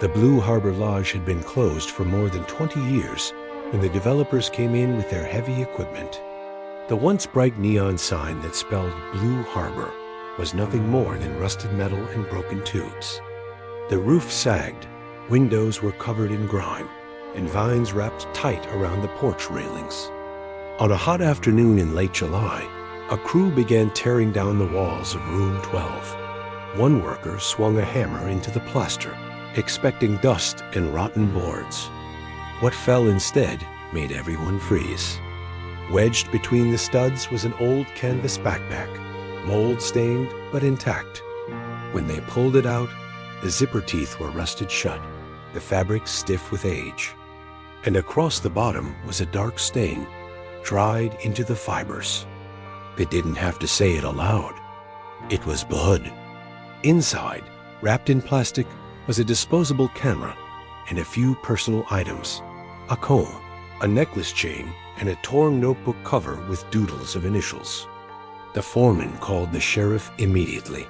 The Blue Harbor Lodge had been closed for more than 20 years when the developers came in with their heavy equipment. The once bright neon sign that spelled Blue Harbor was nothing more than rusted metal and broken tubes. The roof sagged, windows were covered in grime, and vines wrapped tight around the porch railings. On a hot afternoon in late July, a crew began tearing down the walls of room 12. One worker swung a hammer into the plaster, expecting dust and rotten boards. What fell instead made everyone freeze. Wedged between the studs was an old canvas backpack, mold-stained but intact. When they pulled it out, the zipper teeth were rusted shut, the fabric stiff with age. And across the bottom was a dark stain, dried into the fibers. They didn't have to say it aloud. It was blood. Inside, wrapped in plastic, was a disposable camera and a few personal items: a comb, a necklace chain, and a torn notebook cover with doodles of initials. The foreman called the sheriff immediately.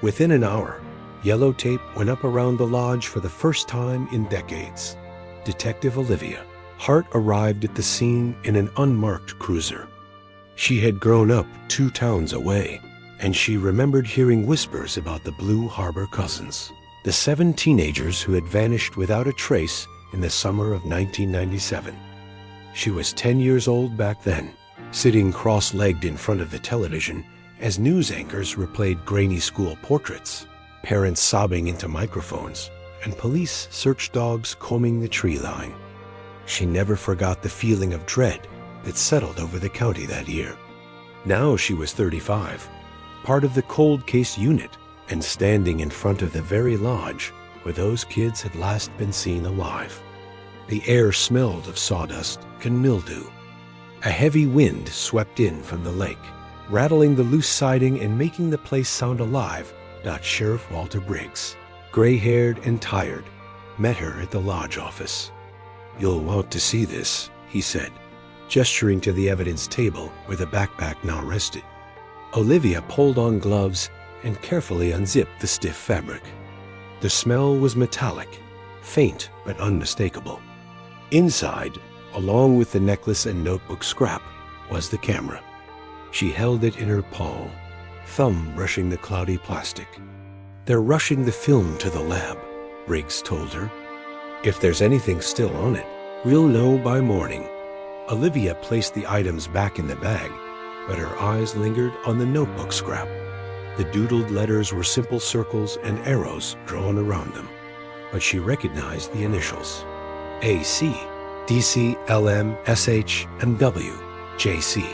Within an hour, yellow tape went up around the lodge for the first time in decades. Detective Olivia Hart arrived at the scene in an unmarked cruiser. She had grown up 2 towns away, and she remembered hearing whispers about the Blue Harbor Cousins, the 7 teenagers who had vanished without a trace in the summer of 1997. She was 10 years old back then, sitting cross-legged in front of the television as news anchors replayed grainy school portraits, parents sobbing into microphones, and police search dogs combing the tree line. She never forgot the feeling of dread that settled over the county that year. Now she was 35, part of the cold case unit, and standing in front of the very lodge where those kids had last been seen alive. The air smelled of sawdust and mildew. A heavy wind swept in from the lake, rattling the loose siding and making the place sound alive. Sheriff Walter Briggs, gray-haired and tired, met her at the lodge office. "You'll want to see this," he said, gesturing to the evidence table where the backpack now rested. Olivia pulled on gloves and carefully unzipped the stiff fabric. The smell was metallic, faint but unmistakable. Inside, along with the necklace and notebook scrap, was the camera. She held it in her palm, thumb brushing the cloudy plastic. "They're rushing the film to the lab," Briggs told her. "If there's anything still on it, we'll know by morning." Olivia placed the items back in the bag, but her eyes lingered on the notebook scrap. The doodled letters were simple circles and arrows drawn around them, but she recognized the initials: AC, DC, LM, SH, and W, JC.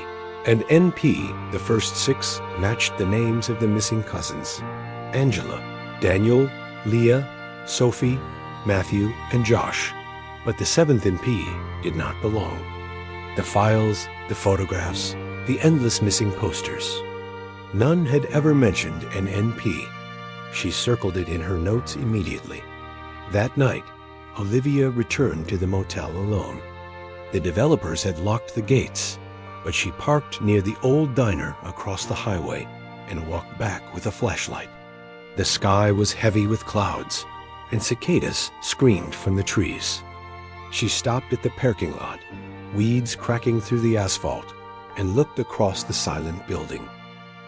And NP, the first 6, matched the names of the missing cousins: Angela, Daniel, Leah, Sophie, Matthew, and Josh. But the 7th NP did not belong. The files, the photographs, the endless missing posters. None had ever mentioned an NP. She circled it in her notes immediately. That night, Olivia returned to the motel alone. The developers had locked the gates, but she parked near the old diner across the highway and walked back with a flashlight. The sky was heavy with clouds, and cicadas screamed from the trees. She stopped at the parking lot, weeds cracking through the asphalt, and looked across the silent building.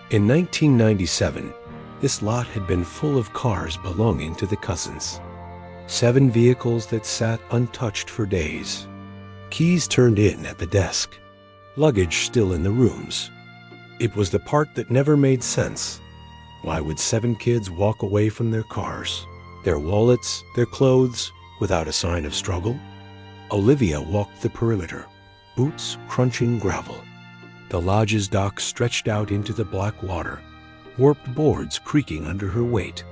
In 1997, this lot had been full of cars belonging to the cousins. 7 vehicles that sat untouched for days. Keys turned in at the desk. Luggage still in the rooms. It was the part that never made sense. Why would 7 kids walk away from their cars, their wallets, their clothes, without a sign of struggle? Olivia walked the perimeter, boots crunching gravel. The lodge's dock stretched out into the black water, warped boards creaking under her weight.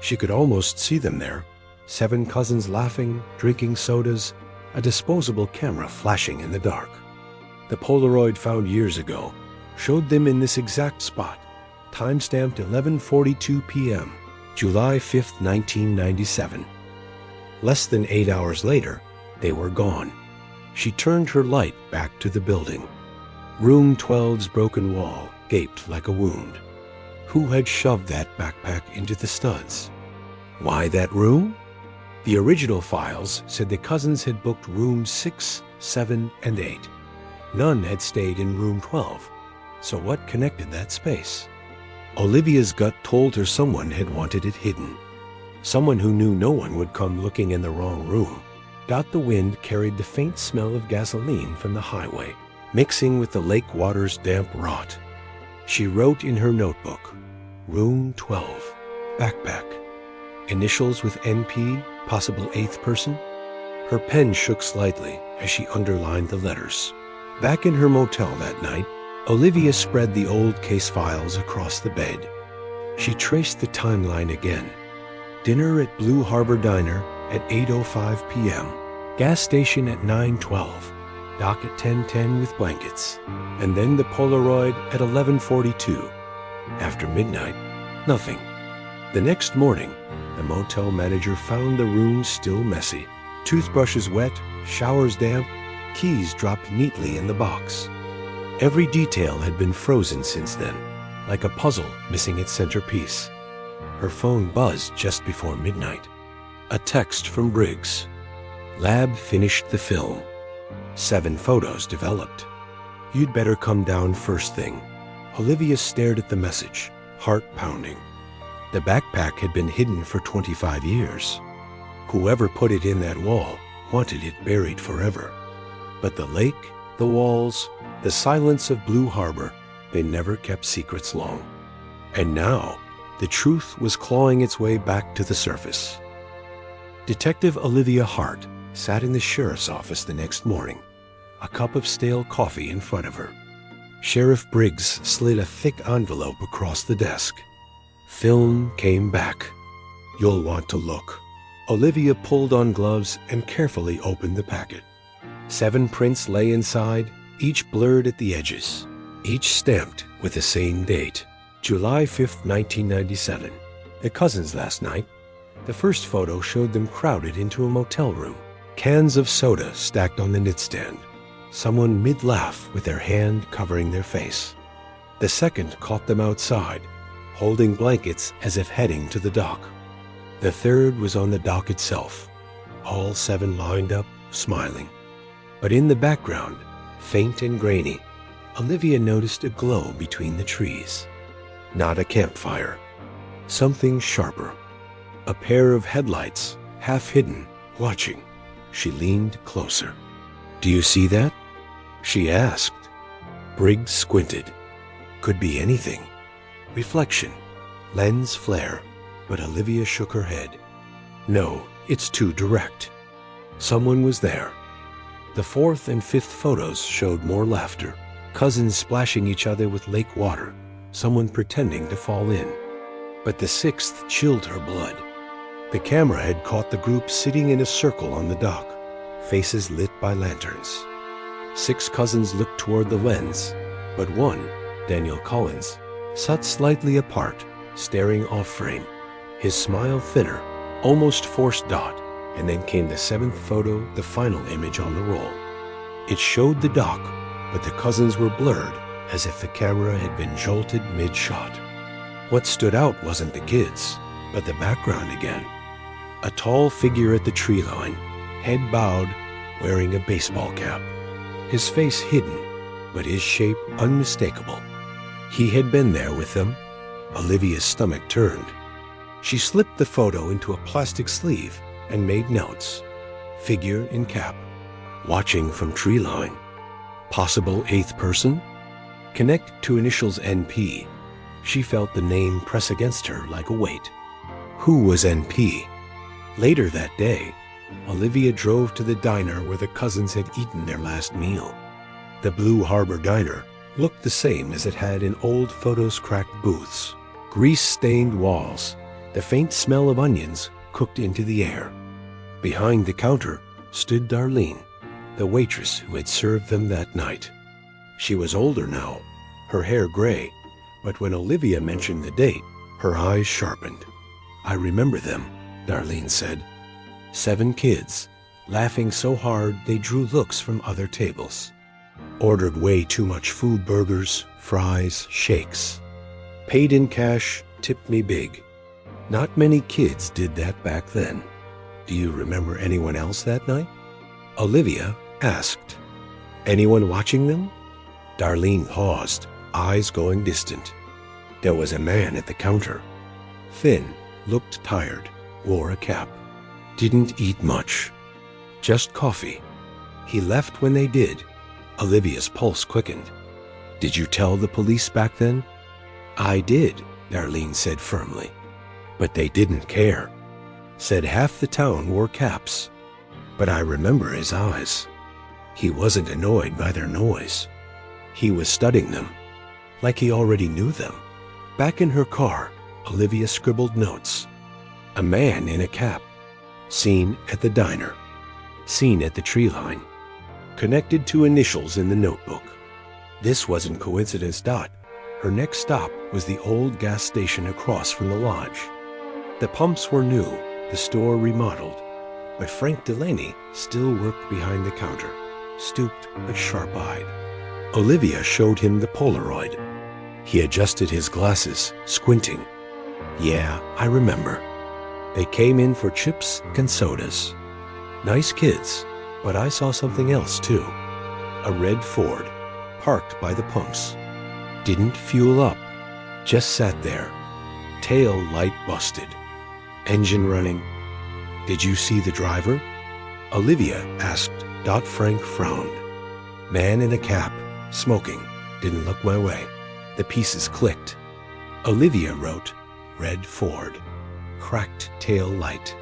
She could almost see them there, 7 cousins laughing, drinking sodas, a disposable camera flashing in the dark. The Polaroid found years ago showed them in this exact spot, time-stamped 11:42 p.m., July 5, 1997. Less than 8 hours later, they were gone. She turned her light back to the building. Room 12's broken wall gaped like a wound. Who had shoved that backpack into the studs? Why that room? The original files said the cousins had booked rooms 6, 7, and 8. None had stayed in room 12. So what connected that space? Olivia's gut told her someone had wanted it hidden. Someone who knew no one would come looking in the wrong room. The wind carried the faint smell of gasoline from the highway, mixing with the lake water's damp rot. She wrote in her notebook, Room 12, backpack. Initials with NP, possible 8th person? Her pen shook slightly as she underlined the letters. Back in her motel that night, Olivia spread the old case files across the bed. She traced the timeline again. Dinner at Blue Harbor Diner at 8:05 p.m. Gas station at 9:12. Dock at 10:10 with blankets. And then the Polaroid at 11:42. After midnight, nothing. The next morning, the motel manager found the room still messy. Toothbrushes wet, showers damp, keys dropped neatly in the box. Every detail had been frozen since then, like a puzzle missing its centerpiece. Her phone buzzed just before midnight. A text from Briggs. Lab finished the film. 7 photos developed. You'd better come down first thing. Olivia stared at the message, heart pounding. The backpack had been hidden for 25 years. Whoever put it in that wall wanted it buried forever. But the lake, the walls, the silence of Blue Harbor, they never kept secrets long. And now, the truth was clawing its way back to the surface. Detective Olivia Hart sat in the sheriff's office the next morning, a cup of stale coffee in front of her. Sheriff Briggs slid a thick envelope across the desk. Film came back. You'll want to look. Olivia pulled on gloves and carefully opened the packet. 7 prints lay inside, each blurred at the edges, each stamped with the same date, July 5th, 1997. The cousins last night. The first photo showed them crowded into a motel room, cans of soda stacked on the nightstand, someone mid-laugh with their hand covering their face. The second caught them outside, holding blankets as if heading to the dock. The third was on the dock itself, all 7 lined up, smiling. But in the background, faint and grainy, Olivia noticed a glow between the trees. Not a campfire. Something sharper. A pair of headlights, half hidden, watching. She leaned closer. Do you see that? She asked. Briggs squinted. Could be anything. Reflection. Lens flare. But Olivia shook her head. No, it's too direct. Someone was there. The 4th and 5th photos showed more laughter. Cousins splashing each other with lake water. Someone pretending to fall in. But the 6th chilled her blood. The camera had caught the group sitting in a circle on the dock, faces lit by lanterns. 6 cousins looked toward the lens, but one, Daniel Collins, sat slightly apart, staring off frame, his smile thinner, almost forced dot, and then came the 7th photo, the final image on the roll. It showed the dock, but the cousins were blurred, as if the camera had been jolted mid-shot. What stood out wasn't the kids, but the background again. A tall figure at the tree line, head bowed, wearing a baseball cap. His face hidden, but his shape unmistakable. He had been there with them. Olivia's stomach turned. She slipped the photo into a plastic sleeve and made notes. Figure in cap. Watching from tree line. Possible 8th person? Connect to initials NP. She felt the name press against her like a weight. Who was NP? Later that day, Olivia drove to the diner where the cousins had eaten their last meal. The Blue Harbor Diner looked the same as it had in old photos-cracked booths. Grease-stained walls, the faint smell of onions cooked into the air. Behind the counter stood Darlene, the waitress who had served them that night. She was older now, her hair gray, but when Olivia mentioned the date, her eyes sharpened. I remember them, Darlene said. 7 kids, laughing so hard they drew looks from other tables. Ordered way too much food, burgers, fries, shakes. Paid in cash, tipped me big. Not many kids did that back then. Do you remember anyone else that night? Olivia asked. Anyone watching them? Darlene paused, eyes going distant. There was a man at the counter. Thin, looked tired, wore a cap. Didn't eat much. Just coffee. He left when they did. Olivia's pulse quickened. Did you tell the police back then? I did, Darlene said firmly. But they didn't care. Said half the town wore caps. But I remember his eyes. He wasn't annoyed by their noise. He was studying them, like he already knew them. Back in her car, Olivia scribbled notes. A man in a cap. Seen at the diner. Seen at the tree line. Connected to initials in the notebook. This wasn't coincidence. Her next stop was the old gas station across from the lodge. The pumps were new, the store remodeled, but Frank Delaney still worked behind the counter, stooped but sharp-eyed. Olivia showed him the Polaroid. He adjusted his glasses, squinting. Yeah, I remember. They came in for chips and sodas. Nice kids, but I saw something else too. A red Ford, parked by the pumps. Didn't fuel up, just sat there. Tail light busted. Engine running. Did you see the driver? Olivia asked. Frank frowned. Man in a cap, smoking, didn't look my way. The pieces clicked. Olivia wrote, red Ford, cracked tail light.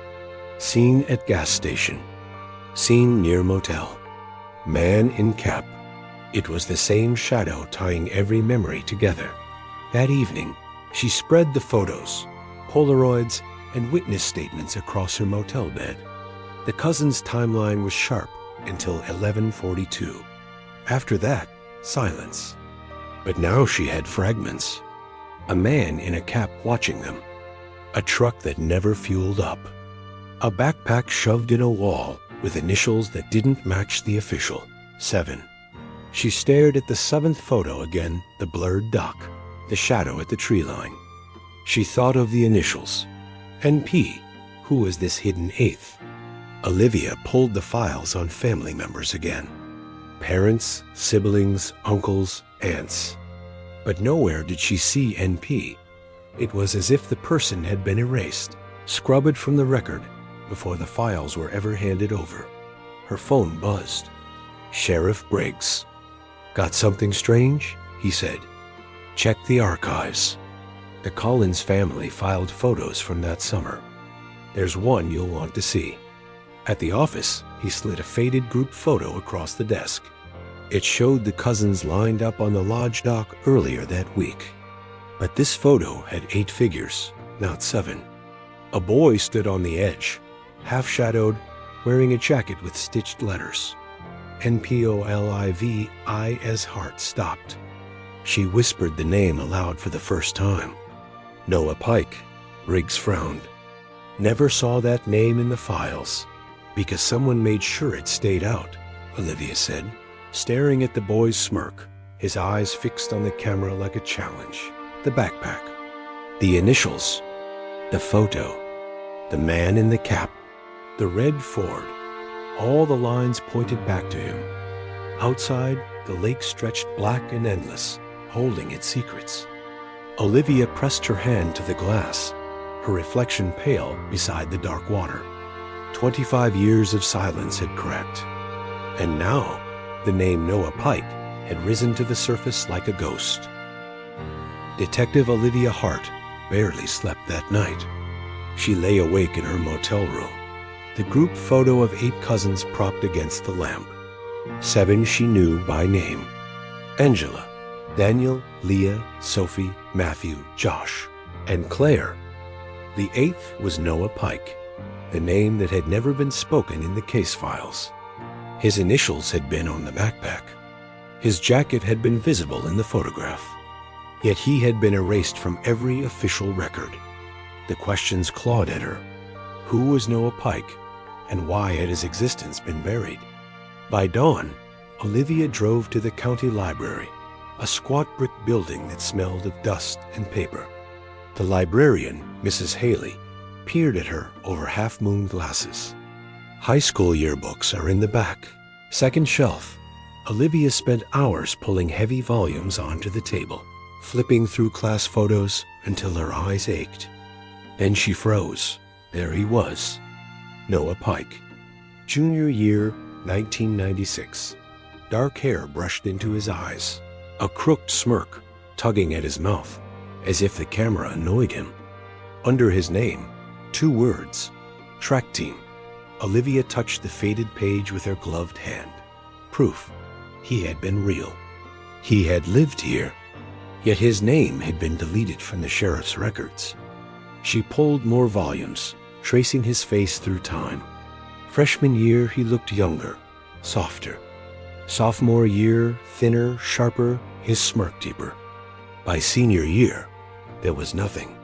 Seen at gas station. Seen near motel. Man in cap. It was the same shadow tying every memory together. That evening, she spread the photos, Polaroids, and witness statements across her motel bed. The cousins' timeline was sharp until 11:42. After that, silence. But now she had fragments. A man in a cap watching them. A truck that never fueled up. A backpack shoved in a wall with initials that didn't match the official, 7. She stared at the 7th photo again, the blurred dock, the shadow at the tree line. She thought of the initials. NP, who was this hidden 8th? Olivia pulled the files on family members again. Parents, siblings, uncles, aunts. But nowhere did she see NP. It was as if the person had been erased, scrubbed from the record, before the files were ever handed over. Her phone buzzed. Sheriff Briggs. Got something strange? He said. Check the archives. The Collins family filed photos from that summer. There's one you'll want to see. At the office, he slid a faded group photo across the desk. It showed the cousins lined up on the lodge dock earlier that week. But this photo had 8 figures, not 7. A boy stood on the edge, half-shadowed, wearing a jacket with stitched letters. NPOLIVI as heart stopped. She whispered the name aloud for the first time. Noah Pike. Riggs frowned. Never saw that name in the files, because someone made sure it stayed out, Olivia said, staring at the boy's smirk, his eyes fixed on the camera like a challenge. The backpack. The initials. The photo. The man in the cap. The red Ford. All the lines pointed back to him. Outside, the lake stretched black and endless, holding its secrets. Olivia pressed her hand to the glass, her reflection pale beside the dark water. 25 years of silence had cracked. And now, the name Noah Pike had risen to the surface like a ghost. Detective Olivia Hart barely slept that night. She lay awake in her motel room, the group photo of 8 cousins propped against the lamp. 7 she knew by name. Angela, Daniel, Leah, Sophie, Matthew, Josh, and Claire. The 8th was Noah Pike, the name that had never been spoken in the case files. His initials had been on the backpack. His jacket had been visible in the photograph. Yet he had been erased from every official record. The questions clawed at her. Who was Noah Pike, and why had his existence been buried? By dawn, Olivia drove to the county library, a squat brick building that smelled of dust and paper. The librarian, Mrs. Haley, peered at her over half-moon glasses. High school yearbooks are in the back. Second shelf. Olivia spent hours pulling heavy volumes onto the table, flipping through class photos until her eyes ached. Then she froze. There he was. Noah Pike. Junior year, 1996. Dark hair brushed into his eyes. A crooked smirk tugging at his mouth, as if the camera annoyed him. Under his name, 2 words. Track team. Olivia touched the faded page with her gloved hand. Proof. He had been real. He had lived here. Yet his name had been deleted from the sheriff's records. She pulled more volumes, tracing his face through time. Freshman year, he looked younger, softer. Sophomore year, thinner, sharper, his smirk deeper. By senior year, there was nothing.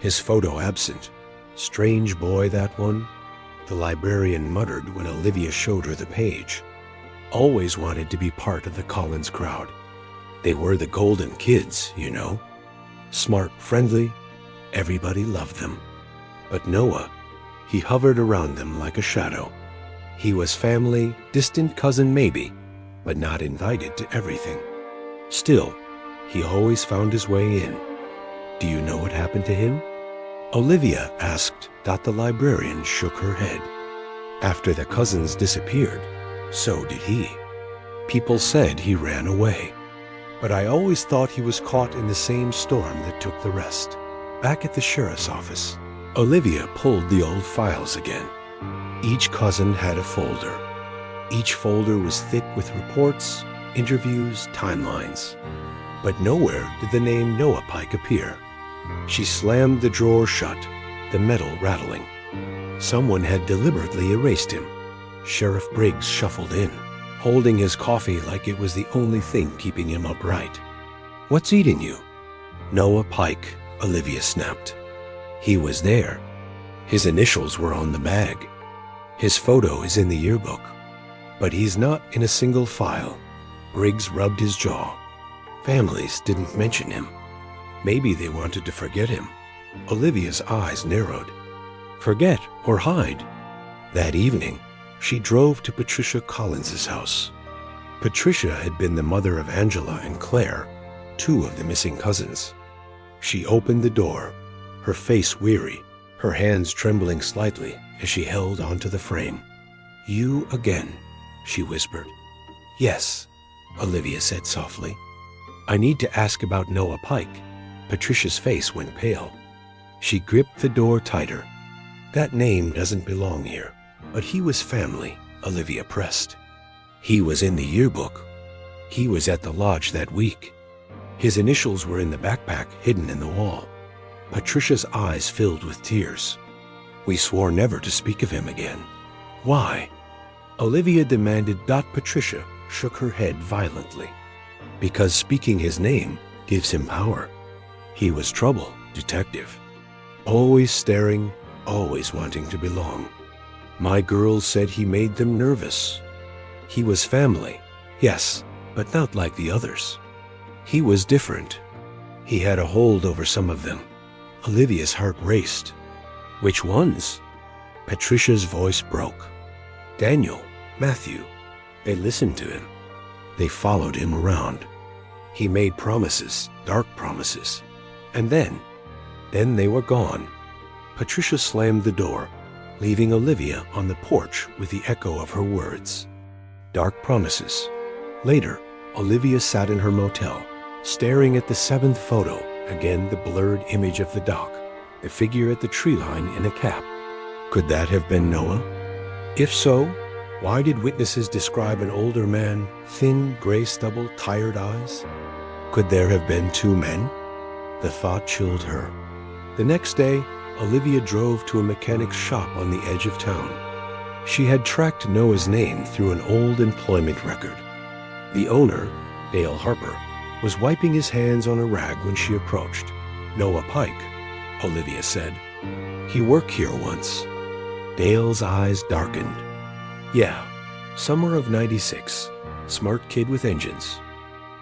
His photo absent. Strange boy, that one. The librarian muttered when Olivia showed her the page. Always wanted to be part of the Collins crowd. They were the golden kids, you know. Smart, friendly, everybody loved them. But Noah, he hovered around them like a shadow. He was family, distant cousin maybe, but not invited to everything. Still, he always found his way in. Do you know what happened to him? Olivia asked. The librarian shook her head. After the cousins disappeared, so did he. People said he ran away. But I always thought he was caught in the same storm that took the rest. Back at the sheriff's office, Olivia pulled the old files again. Each cousin had a folder. Each folder was thick with reports, interviews, timelines. But nowhere did the name Noah Pike appear. She slammed the drawer shut, the metal rattling. Someone had deliberately erased him. Sheriff Briggs shuffled in, holding his coffee like it was the only thing keeping him upright. What's eating you? Noah Pike, Olivia snapped. He was there. His initials were on the bag. His photo is in the yearbook. But he's not in a single file. Briggs rubbed his jaw. Families didn't mention him. Maybe they wanted to forget him. Olivia's eyes narrowed. Forget or hide? That evening, she drove to Patricia Collins's house. Patricia had been the mother of Angela and Claire, 2 of the missing cousins. She opened the door, her face weary, her hands trembling slightly as she held onto the frame. You again, she whispered. Yes, Olivia said softly. I need to ask about Noah Pike. Patricia's face went pale. She gripped the door tighter. That name doesn't belong here. But he was family, Olivia pressed. He was in the yearbook. He was at the lodge that week. His initials were in the backpack hidden in the wall. Patricia's eyes filled with tears. We swore never to speak of him again. Why? Olivia demanded. Patricia shook her head violently. Because speaking his name gives him power. He was trouble, detective. Always staring, always wanting to belong. My girls said he made them nervous. He was family, yes, but not like the others. He was different. He had a hold over some of them. Olivia's heart raced. Which ones? Patricia's voice broke. Daniel, Matthew. They listened to him. They followed him around. He made promises, dark promises. And then they were gone. Patricia slammed the door, leaving Olivia on the porch with the echo of her words. Dark promises. Later, Olivia sat in her motel, staring at the 7th photo, again the blurred image of the dock, the figure at the tree line in a cap. Could that have been Noah? If so, why did witnesses describe an older man, thin, gray stubble, tired eyes? Could there have been 2 men? The thought chilled her. The next day, Olivia drove to a mechanic's shop on the edge of town. She had tracked Noah's name through an old employment record. The owner, Dale Harper, was wiping his hands on a rag when she approached. Noah Pike, Olivia said. He worked here once. Dale's eyes darkened. Yeah, summer of '96. Smart kid with engines.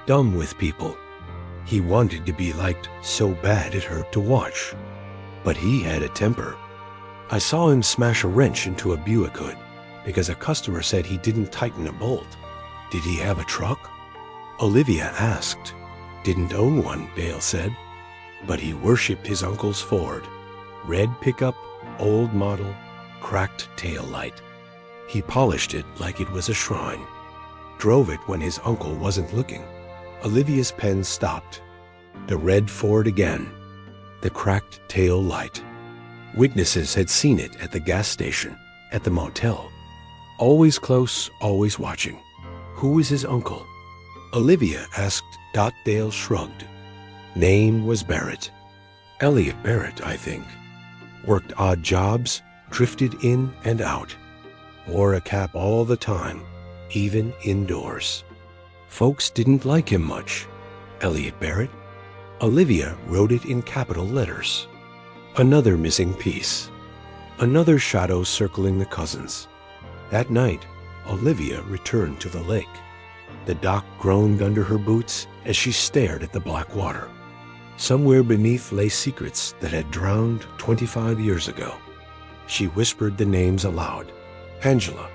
Dumb with people. He wanted to be liked so bad it hurt to watch. But he had a temper. I saw him smash a wrench into a Buick hood because a customer said he didn't tighten a bolt. Did he have a truck? Olivia asked. Didn't own one, Dale said, but he worshipped his uncle's Ford. Red pickup, old model, cracked tail light. He polished it like it was a shrine. Drove it when his uncle wasn't looking. Olivia's pen stopped. The red Ford again. The cracked tail light. Witnesses had seen it at the gas station, at the motel. Always close, always watching. Who was his uncle? Olivia asked. Dale shrugged. Name was Barrett. Elliot Barrett, I think. Worked odd jobs, drifted in and out. Wore a cap all the time, even indoors. Folks didn't like him much. Elliot Barrett. Olivia wrote it in capital letters. Another missing piece. Another shadow circling the cousins. That night, Olivia returned to the lake. The dock groaned under her boots as she stared at the black water. Somewhere beneath lay secrets that had drowned 25 years ago. She whispered the names aloud. Angela,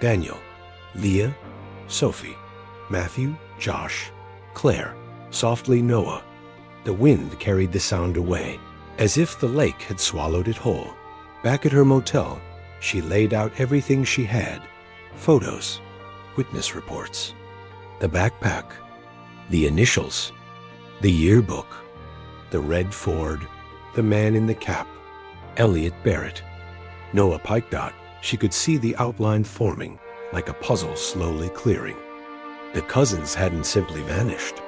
Daniel, Leah, Sophie, Matthew, Josh, Claire, softly Noah. The wind carried the sound away, as if the lake had swallowed it whole. Back at her motel, she laid out everything she had. Photos, witness reports, the backpack, the initials, the yearbook, the red Ford, the man in the cap, Elliot Barrett. Noah Pikedot, she could see the outline forming, like a puzzle slowly clearing. The cousins hadn't simply vanished.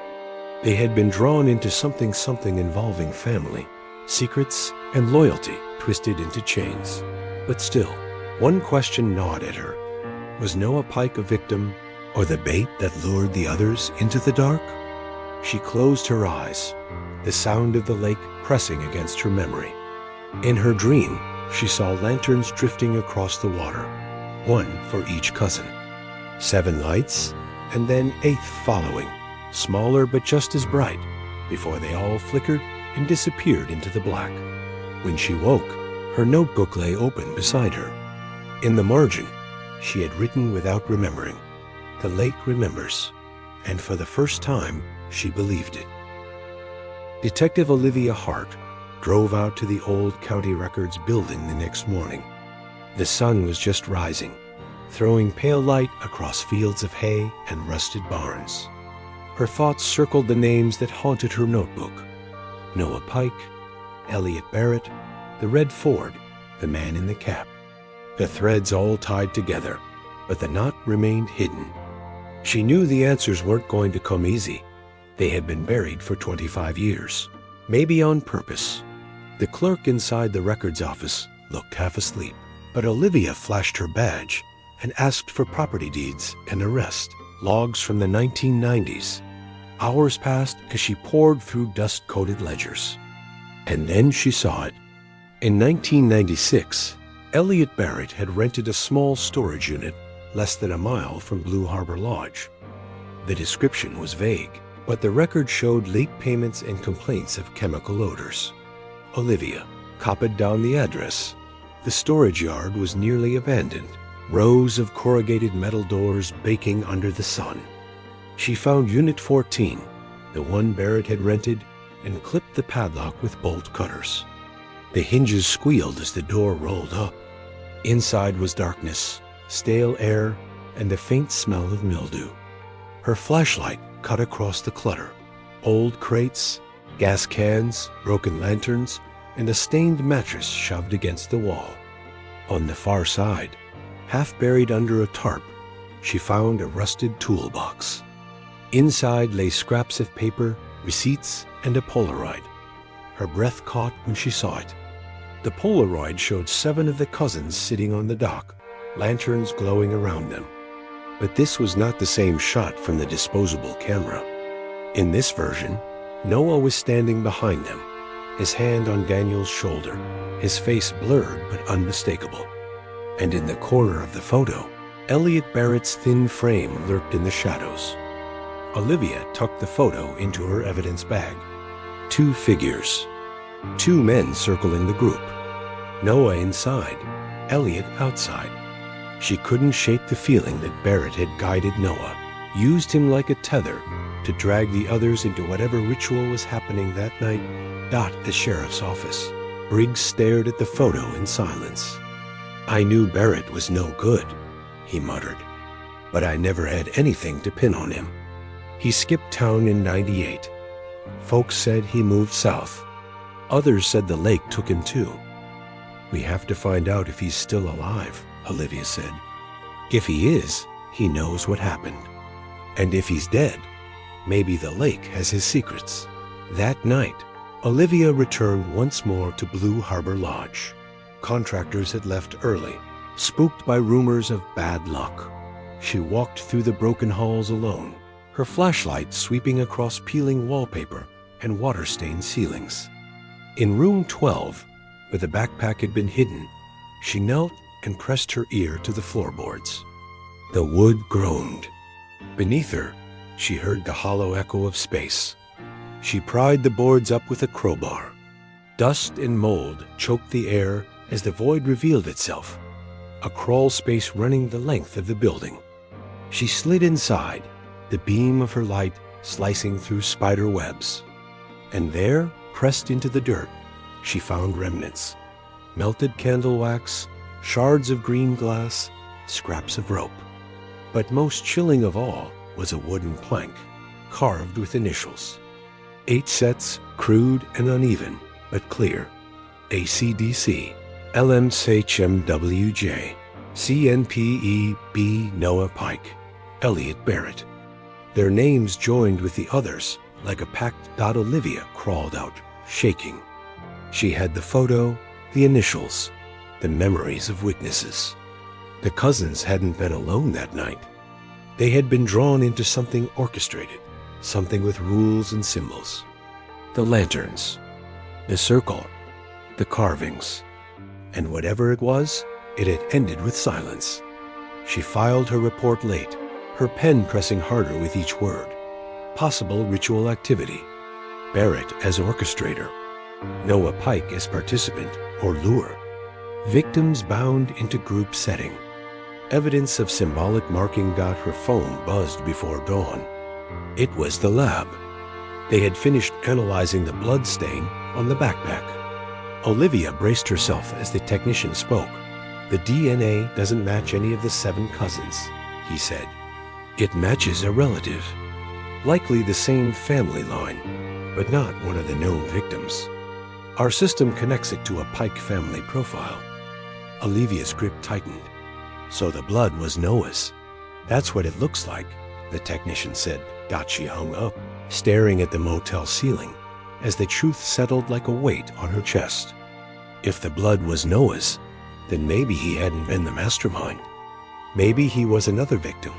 They had been drawn into something involving family, secrets, and loyalty twisted into chains. But still, one question gnawed at her. Was Noah Pike a victim, or the bait that lured the others into the dark? She closed her eyes, the sound of the lake pressing against her memory. In her dream, she saw lanterns drifting across the water, one for each cousin. 7 lights, and then 8th following, smaller but just as bright, before they all flickered and disappeared into the black. When she woke, her notebook lay open beside her. In the margin, she had written without remembering, "The lake remembers," and for the first time, she believed it. Detective Olivia Hart drove out to the old county records building the next morning. The sun was just rising, throwing pale light across fields of hay and rusted barns. Her thoughts circled the names that haunted her notebook. Noah Pike, Elliot Barrett, the red Ford, the man in the cap. The threads all tied together, but the knot remained hidden. She knew the answers weren't going to come easy. They had been buried for 25 years, maybe on purpose. The clerk inside the records office looked half asleep, but Olivia flashed her badge and asked for property deeds and arrest, logs from the 1990s. Hours passed as she pored through dust-coated ledgers. And then she saw it. In 1996, Elliot Barrett had rented a small storage unit less than a mile from Blue Harbor Lodge. The description was vague, but the record showed late payments and complaints of chemical odors. Olivia copied down the address. The storage yard was nearly abandoned, rows of corrugated metal doors baking under the sun. She found Unit 14, the one Barrett had rented, and clipped the padlock with bolt cutters. The hinges squealed as the door rolled up. Inside was darkness, stale air, and the faint smell of mildew. Her flashlight cut across the clutter. Old crates, gas cans, broken lanterns, and a stained mattress shoved against the wall. On the far side, half buried under a tarp, she found a rusted toolbox. Inside lay scraps of paper, receipts, and a Polaroid. Her breath caught when she saw it. The Polaroid showed 7 of the cousins sitting on the dock, lanterns glowing around them. But this was not the same shot from the disposable camera. In this version, Noah was standing behind them, his hand on Daniel's shoulder, his face blurred but unmistakable. And in the corner of the photo, Elliot Barrett's thin frame lurked in the shadows. Olivia tucked the photo into her evidence bag. 2 figures. 2 men circling the group. Noah inside, Elliot outside. She couldn't shake the feeling that Barrett had guided Noah, used him like a tether to drag the others into whatever ritual was happening that night. At the sheriff's office, Briggs stared at the photo in silence. "I knew Barrett was no good," he muttered, "but I never had anything to pin on him. He skipped town in '98. Folks said he moved south. Others said the lake took him too. We have to find out if he's still alive," Olivia said. "If he is, he knows what happened. And if he's dead, maybe the lake has his secrets." That night, Olivia returned once more to Blue Harbor Lodge. Contractors had left early, spooked by rumors of bad luck. She walked through the broken halls alone, her flashlight sweeping across peeling wallpaper and water-stained ceilings. In room 12, where the backpack had been hidden, she knelt and pressed her ear to the floorboards. The wood groaned. Beneath her, she heard the hollow echo of space. She pried the boards up with a crowbar. Dust and mold choked the air as the void revealed itself, a crawl space running the length of the building. She slid inside, the beam of her light slicing through spider webs. And there, pressed into the dirt, she found remnants: melted candle wax, shards of green glass, scraps of rope. But most chilling of all was a wooden plank, carved with initials. 8 sets, crude and uneven, but clear. ACDC, LMSHMWJ, CNPEB Noah Pike, Elliot Barrett. Their names joined with the others like a packed. Olivia crawled out, shaking. She had the photo, the initials, the memories of witnesses. The cousins hadn't been alone that night. They had been drawn into something orchestrated, something with rules and symbols. The lanterns, the circle, the carvings. And whatever it was, it had ended with silence. She filed her report late, her pen pressing harder with each word. Possible ritual activity. Barrett as orchestrator. Noah Pike as participant or lure. Victims bound into group setting. Evidence of symbolic marking. Her phone buzzed before dawn. It was the lab. They had finished analyzing the blood stain on the backpack. Olivia braced herself as the technician spoke. "The DNA doesn't match any of the 7 cousins," he said. "It matches a relative. Likely the same family line, but not one of the known victims. Our system connects it to a Pike family profile." Olivia's grip tightened. "So the blood was Noah's. That's what it looks like," the technician said. She hung up, staring at the motel ceiling, as the truth settled like a weight on her chest. If the blood was Noah's, then maybe he hadn't been the mastermind. Maybe he was another victim,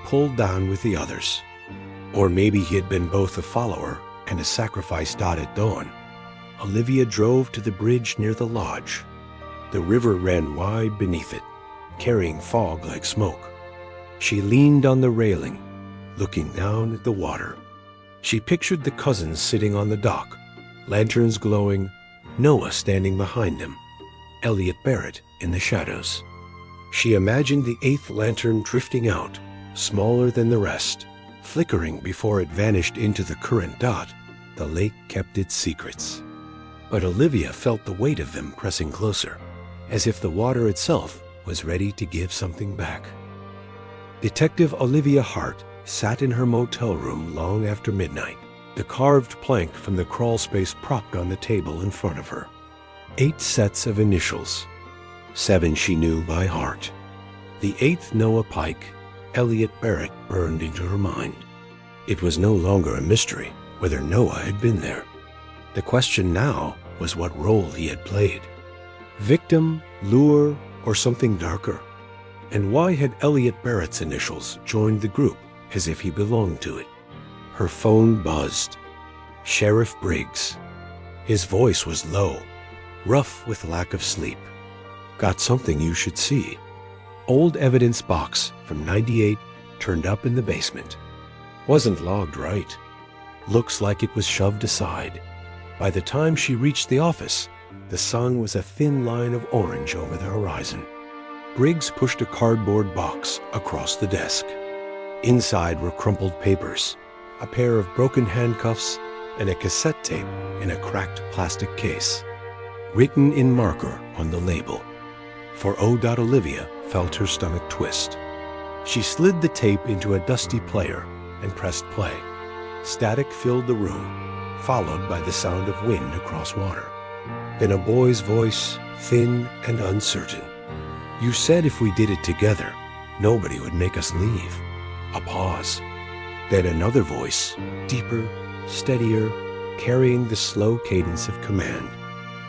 pulled down with the others. Or maybe he had been both a follower and a sacrifice. At dawn, Olivia drove to the bridge near the lodge. The river ran wide beneath it, carrying fog like smoke. She leaned on the railing, looking down at the water. She pictured the cousins sitting on the dock, lanterns glowing, Noah standing behind them, Elliot Barrett in the shadows. She imagined the 8th lantern drifting out, smaller than the rest, flickering before it vanished into the current. The lake kept its secrets. But Olivia felt the weight of them pressing closer, as if the water itself was ready to give something back. Detective Olivia Hart sat in her motel room long after midnight, the carved plank from the crawl space propped on the table in front of her. 8 sets of initials. 7 she knew by heart. The 8th Noah Pike, Elliot Barrett, burned into her mind. It was no longer a mystery whether Noah had been there. The question now was what role he had played. Victim, lure, or something darker? And why had Elliot Barrett's initials joined the group as if he belonged to it? Her phone buzzed. Sheriff Briggs. His voice was low, rough with lack of sleep. "Got something you should see." Old evidence box from '98 turned up in the basement. Wasn't logged right. Looks like it was shoved aside. By the time she reached the office, The sun was a thin line of orange over the horizon. Briggs pushed a cardboard box across the desk. Inside were crumpled papers, a pair of broken handcuffs, and a cassette tape in a cracked plastic case. Written in marker on the label. For O. Olivia felt her stomach twist. She slid the tape into a dusty player and pressed play. Static filled the room, followed by the sound of wind across water. Then a boy's voice, thin and uncertain. "You said if we did it together, nobody would make us leave." A pause. Then another voice, deeper, steadier, carrying the slow cadence of command.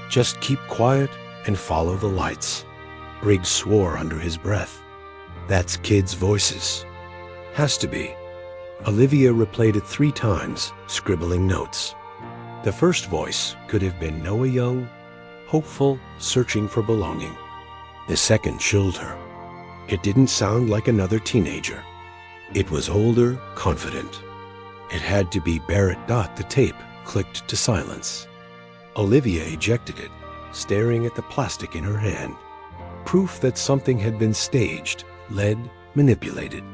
"Just keep quiet and follow the lights." Briggs swore under his breath. "That's kids' voices." "Has to be." Olivia replayed it 3 times, scribbling notes. The first voice could have been Noah Young, hopeful, searching for belonging. The second chilled her. It didn't sound like another teenager. It was older, confident. It had to be Barrett. The tape clicked to silence. Olivia ejected it, staring at the plastic in her hand. Proof that something had been staged, led, manipulated.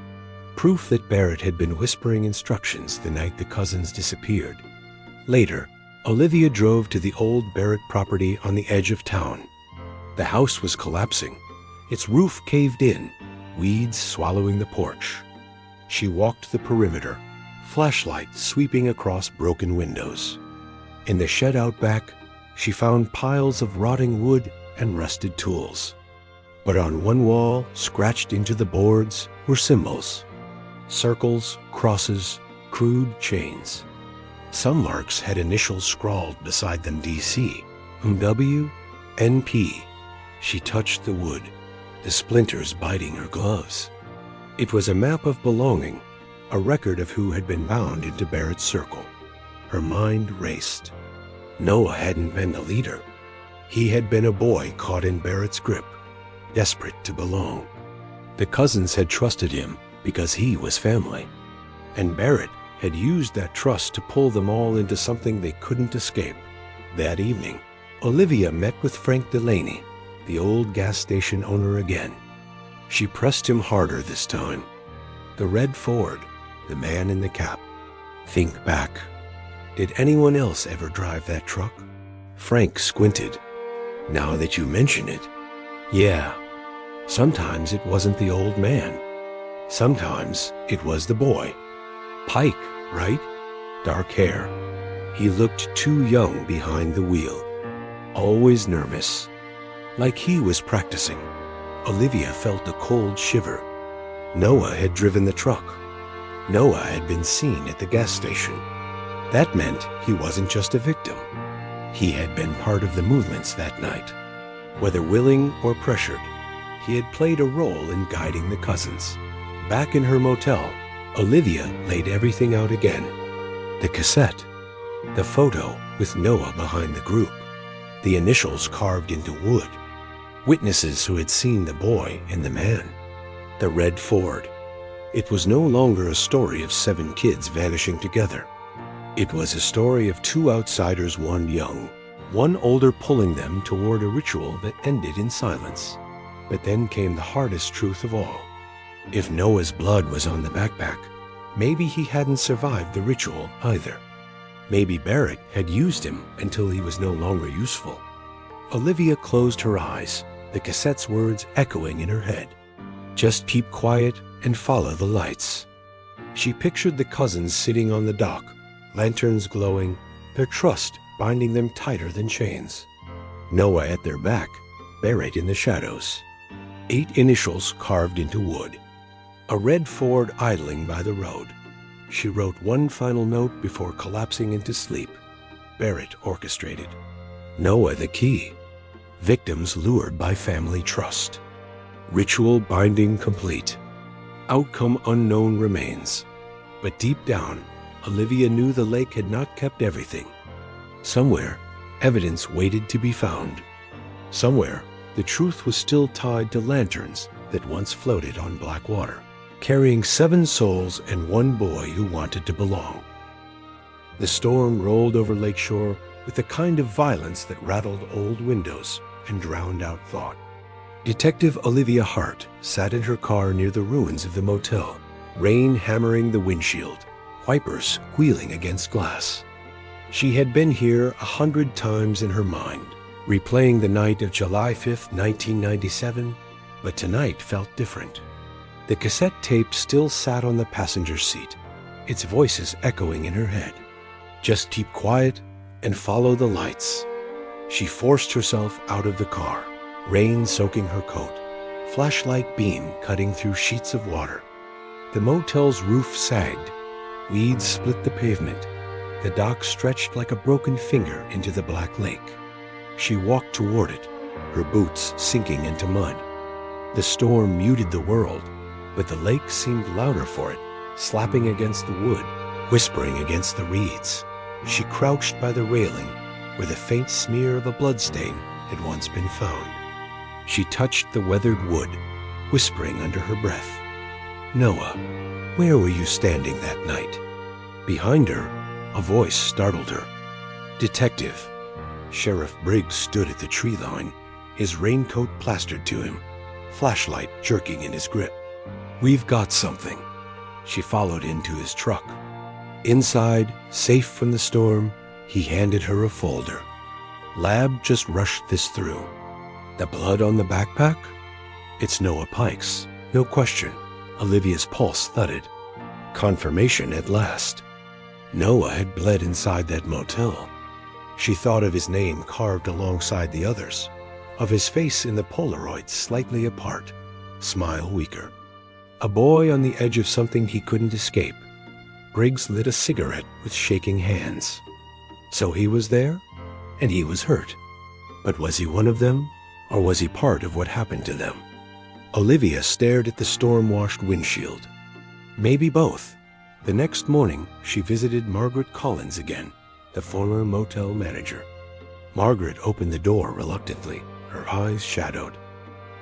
Proof that Barrett had been whispering instructions the night the cousins disappeared. Later, Olivia drove to the old Barrett property on the edge of town. The house was collapsing. Its roof caved in, weeds swallowing the porch. She walked the perimeter, flashlight sweeping across broken windows. In the shed out back, she found piles of rotting wood and rusted tools. But on one wall, scratched into the boards, were symbols. Circles, crosses, crude chains. Some marks had initials scrawled beside them: DC, MW, NP. She touched the wood, the splinters biting her gloves. It was a map of belonging, a record of who had been bound into Barrett's circle. Her mind raced. Noah hadn't been the leader. He had been a boy caught in Barrett's grip, desperate to belong. The cousins had trusted him because he was family. And Barrett had used that trust to pull them all into something they couldn't escape. That evening, Olivia met with Frank Delaney, the old gas station owner again. She pressed him harder this time. The red Ford, the man in the cap. Think back. Did anyone else ever drive that truck? Frank squinted. Now that you mention it, yeah. Sometimes it wasn't the old man. Sometimes it was the boy. Pike, right? Dark hair. He looked too young behind the wheel. Always nervous. Like he was practicing. Olivia felt a cold shiver. Noah had driven the truck. Noah had been seen at the gas station. That meant he wasn't just a victim. He had been part of the movements that night. Whether willing or pressured, he had played a role in guiding the cousins. Back in her motel, Olivia laid everything out again. The cassette, the photo with Noah behind the group, the initials carved into wood, witnesses who had seen the boy and the man, the red Ford. It was no longer a story of 7 kids vanishing together. It was a story of 2 outsiders, one young, one older, pulling them toward a ritual that ended in silence. But then came the hardest truth of all. If Noah's blood was on the backpack, maybe he hadn't survived the ritual either. Maybe Barrett had used him until he was no longer useful. Olivia closed her eyes, the cassette's words echoing in her head. Just keep quiet and follow the lights. She pictured the cousins sitting on the dock, lanterns glowing, their trust binding them tighter than chains. Noah at their back, Barrett in the shadows. 8 initials carved into wood. A red Ford idling by the road. She wrote one final note before collapsing into sleep. Barrett orchestrated. Noah the key. Victims lured by family trust. Ritual binding complete. Outcome unknown remains. But deep down, Olivia knew the lake had not kept everything. Somewhere, evidence waited to be found. Somewhere, the truth was still tied to lanterns that once floated on black water, carrying 7 souls and one boy who wanted to belong. The storm rolled over Lakeshore, with the kind of violence that rattled old windows and drowned out thought. Detective Olivia Hart sat in her car near the ruins of the motel, rain hammering the windshield, wipers wheeling against glass. She had been here 100 times in her mind, replaying the night of July 5th, 1997, but tonight felt different. The cassette tape still sat on the passenger seat, its voices echoing in her head. Just keep quiet and follow the lights. She forced herself out of the car, rain soaking her coat, flashlight beam cutting through sheets of water. The motel's roof sagged, weeds split the pavement, the dock stretched like a broken finger into the black lake. She walked toward it, her boots sinking into mud. The storm muted the world, but the lake seemed louder for it, slapping against the wood, whispering against the reeds. She crouched by the railing, where the faint smear of a bloodstain had once been found. She touched the weathered wood, whispering under her breath, "Noah, where were you standing that night?" Behind her, a voice startled her. "Detective." Sheriff Briggs stood at the tree line, his raincoat plastered to him, flashlight jerking in his grip. "We've got something." She followed into his truck. Inside, safe from the storm, he handed her a folder. "Lab just rushed this through. The blood on the backpack? It's Noah Pike's, no question." Olivia's pulse thudded. Confirmation at last. Noah had bled inside that motel. She thought of his name carved alongside the others, of his face in the Polaroid slightly apart, smile weaker. A boy on the edge of something he couldn't escape. Briggs lit a cigarette with shaking hands. So he was there, and he was hurt. But was he one of them, or was he part of what happened to them? Olivia stared at the storm-washed windshield. Maybe both. The next morning, she visited Margaret Collins again, the former motel manager. Margaret opened the door reluctantly, her eyes shadowed.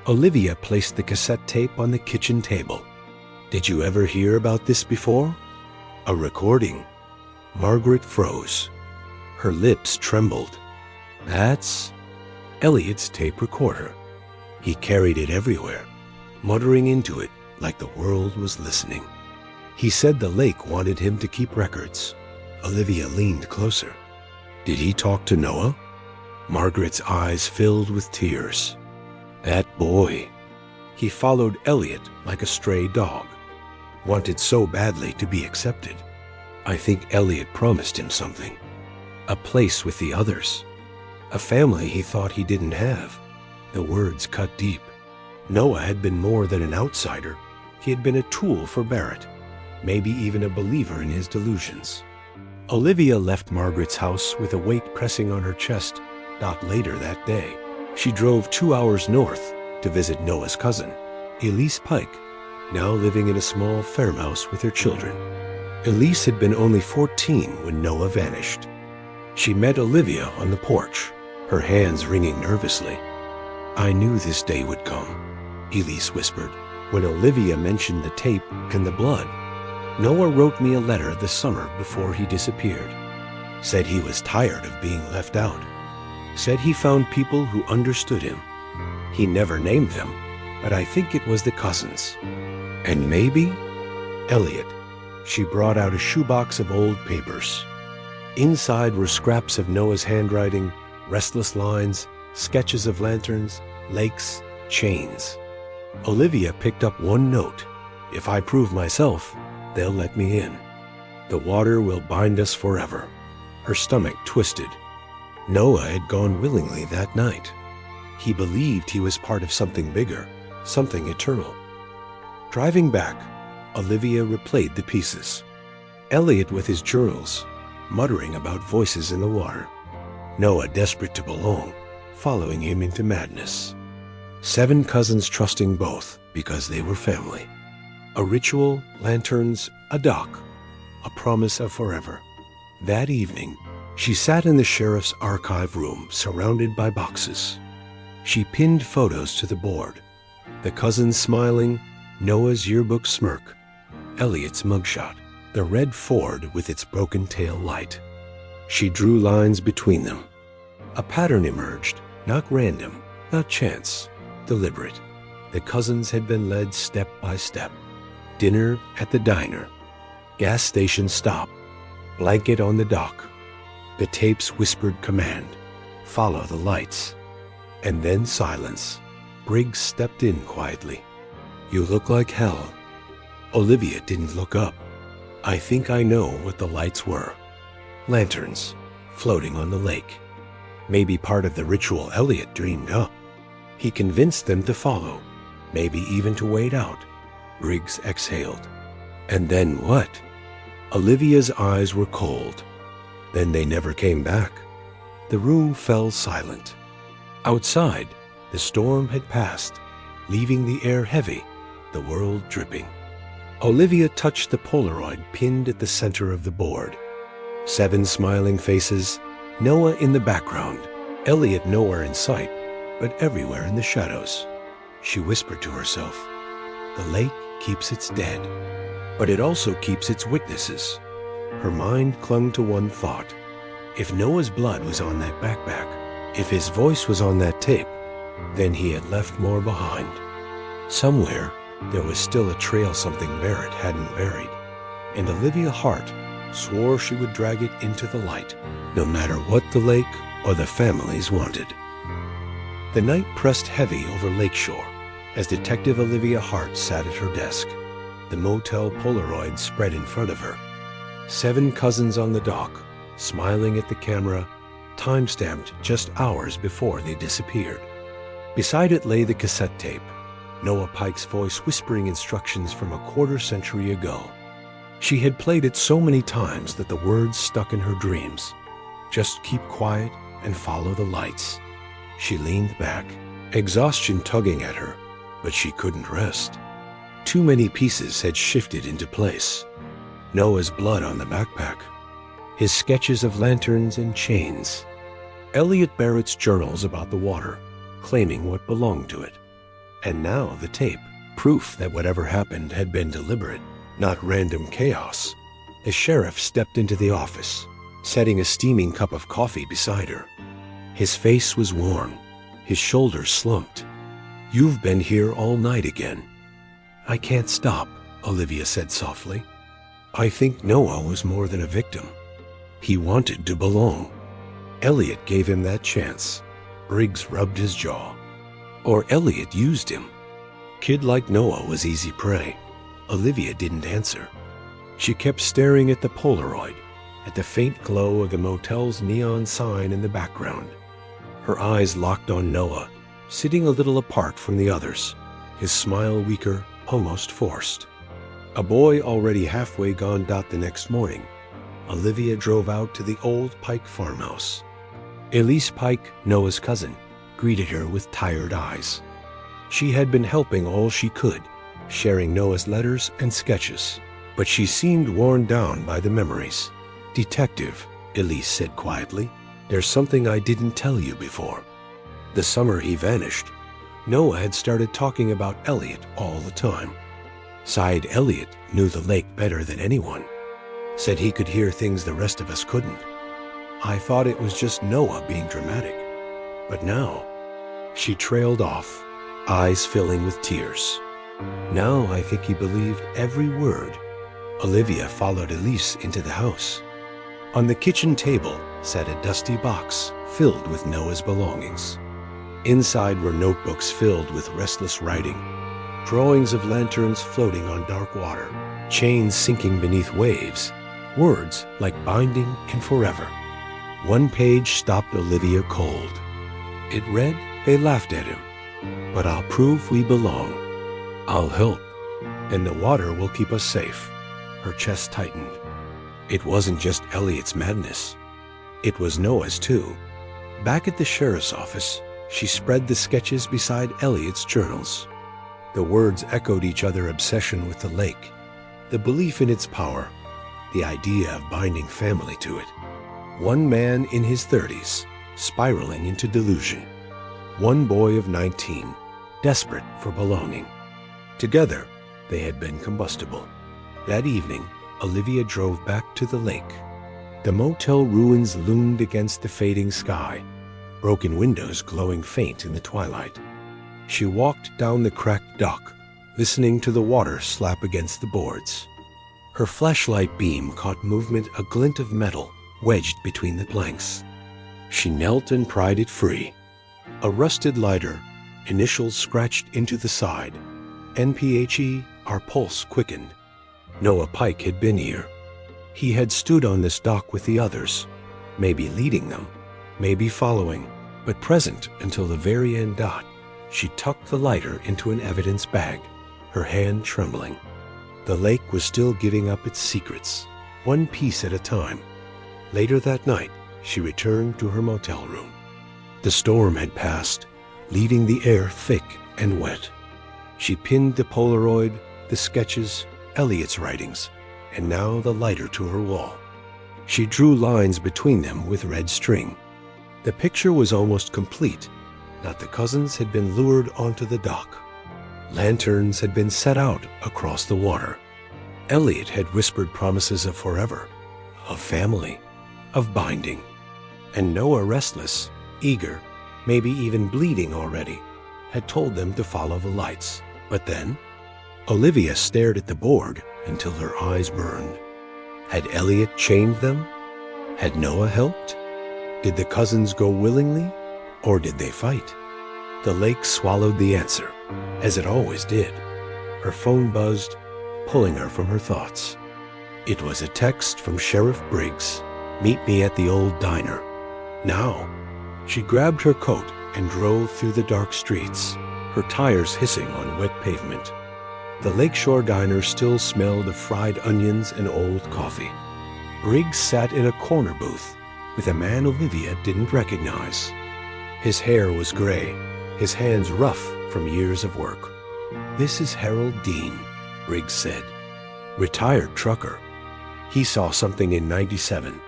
Olivia placed the cassette tape on the kitchen table. "Did you ever hear about this before?" "A recording." Margaret froze. Her lips trembled. "That's Elliot's tape recorder. He carried it everywhere, muttering into it like the world was listening. He said the lake wanted him to keep records." Olivia leaned closer. "Did he talk to Noah?" Margaret's eyes filled with tears. "That boy. He followed Elliot like a stray dog. Wanted so badly to be accepted. I think Elliot promised him something. A place with the others. A family he thought he didn't have." The words cut deep. Noah had been more than an outsider. He had been a tool for Barrett, maybe even a believer in his delusions. Olivia left Margaret's house with a weight pressing on her chest. Not later that day. She drove 2 hours north to visit Noah's cousin, Elise Pike, now living in a small farmhouse with her children. Elise had been only 14 when Noah vanished. She met Olivia on the porch, her hands wringing nervously. "I knew this day would come," Elise whispered, when Olivia mentioned the tape and the blood. "Noah wrote me a letter the summer before he disappeared. Said he was tired of being left out. Said he found people who understood him. He never named them, but I think it was the Cousins. And maybe Elliot." She brought out a shoebox of old papers. Inside were scraps of Noah's handwriting, restless lines, sketches of lanterns, lakes, chains. Olivia picked up one note. "If I prove myself, they'll let me in. The water will bind us forever." Her stomach twisted. Noah had gone willingly that night. He believed he was part of something bigger, something eternal. Driving back, Olivia replayed the pieces. Elliot with his journals, muttering about voices in the water. Noah desperate to belong, following him into madness. 7 cousins trusting both because they were family. A ritual, lanterns, a dock, a promise of forever. That evening, she sat in the sheriff's archive room surrounded by boxes. She pinned photos to the board. The cousins smiling, Noah's yearbook smirk, Elliot's mugshot, the red Ford with its broken tail light. She drew lines between them. A pattern emerged, not random, not chance, deliberate. The cousins had been led step by step. Dinner at the diner. Gas station stop. Blanket on the dock. The tape's whispered command. Follow the lights. And then silence. Briggs stepped in quietly. You look like hell. Olivia didn't look up. I think I know what the lights were. Lanterns, floating on the lake. Maybe part of the ritual Elliot dreamed up. He convinced them to follow, maybe even to wait out. Briggs exhaled. And then what? Olivia's eyes were cold. Then they never came back. The room fell silent. Outside, the storm had passed, leaving the air heavy, the world dripping. Olivia touched the Polaroid pinned at the center of the board. 7 smiling faces, Noah in the background, Elliot nowhere in sight, but everywhere in the shadows. She whispered to herself, the lake keeps its dead, but it also keeps its witnesses. Her mind clung to one thought. If Noah's blood was on that backpack, if his voice was on that tape, then he had left more behind. Somewhere, there was still a trail something Barrett hadn't buried, and Olivia Hart swore she would drag it into the light, no matter what the lake or the families wanted. The night pressed heavy over Lakeshore as Detective Olivia Hart sat at her desk, the motel Polaroid spread in front of her. 7 cousins on the dock, smiling at the camera, time-stamped just hours before they disappeared. Beside it lay the cassette tape, Noah Pike's voice whispering instructions from a quarter-century ago. She had played it so many times that the words stuck in her dreams. Just keep quiet and follow the lights. She leaned back, exhaustion tugging at her, but she couldn't rest. Too many pieces had shifted into place. Noah's blood on the backpack, his sketches of lanterns and chains, Elliot Barrett's journals about the water, claiming what belonged to it. And now the tape, proof that whatever happened had been deliberate, not random chaos. The sheriff stepped into the office, setting a steaming cup of coffee beside her. His face was worn, his shoulders slumped. You've been here all night again. I can't stop, Olivia said softly. I think Noah was more than a victim. He wanted to belong. Elliot gave him that chance. Briggs rubbed his jaw. Or Elliot used him. Kid like Noah was easy prey. Olivia didn't answer. She kept staring at the Polaroid, at the faint glow of the motel's neon sign in the background. Her eyes locked on Noah, sitting a little apart from the others, his smile weaker, almost forced. A boy already halfway gone out the next morning, Olivia drove out to the old Pike farmhouse. Elise Pike, Noah's cousin, greeted her with tired eyes. She had been helping all she could, sharing Noah's letters and sketches, but she seemed worn down by the memories. Detective, Elise said quietly, there's something I didn't tell you before. The summer he vanished, Noah had started talking about Elliot all the time. Sighed Elliot knew the lake better than anyone. Said he could hear things the rest of us couldn't. I thought it was just Noah being dramatic. But now, she trailed off, eyes filling with tears. Now I think he believed every word. Olivia followed Elise into the house. On the kitchen table sat a dusty box filled with Noah's belongings. Inside were notebooks filled with restless writing, drawings of lanterns floating on dark water, chains sinking beneath waves, words like binding and forever. One page stopped Olivia cold. It read, they laughed at him, but I'll prove we belong. I'll help, and the water will keep us safe. Her chest tightened. It wasn't just Elliot's madness. It was Noah's too. Back at the sheriff's office, she spread the sketches beside Elliot's journals. The words echoed each other: obsession with the lake, the belief in its power, the idea of binding family to it. One man in his 30s, spiraling into delusion. One boy of 19, desperate for belonging. Together, they had been combustible. That evening, Olivia drove back to the lake. The motel ruins loomed against the fading sky, broken windows glowing faint in the twilight. She walked down the cracked dock, listening to the water slap against the boards. Her flashlight beam caught movement, a glint of metal wedged between the planks. She knelt and pried it free. A rusted lighter, initials scratched into the side. NPHE, our pulse quickened. Noah Pike had been here. He had stood on this dock with the others, maybe leading them, maybe following, but present until the very end. She tucked the lighter into an evidence bag, her hand trembling. The lake was still giving up its secrets, one piece at a time. Later that night, she returned to her motel room. The storm had passed, leaving the air thick and wet. She pinned the Polaroid, the sketches, Elliot's writings, and now the lighter to her wall. She drew lines between them with red string. The picture was almost complete. Not the cousins had been lured onto the dock. Lanterns had been set out across the water. Elliot had whispered promises of forever, of family, of binding. And Noah, restless, eager, maybe even bleeding already, had told them to follow the lights. But then, Olivia stared at the board until her eyes burned. Had Elliot chained them? Had Noah helped? Did the cousins go willingly, or did they fight? The lake swallowed the answer, as it always did. Her phone buzzed, pulling her from her thoughts. It was a text from Sheriff Briggs. "Meet me at the old diner." Now, she grabbed her coat and drove through the dark streets, her tires hissing on wet pavement. The Lakeshore diner still smelled of fried onions and old coffee. Briggs sat in a corner booth with a man Olivia didn't recognize. His hair was gray, his hands rough from years of work. "This is Harold Dean," Briggs said. "Retired trucker. He saw something in '97,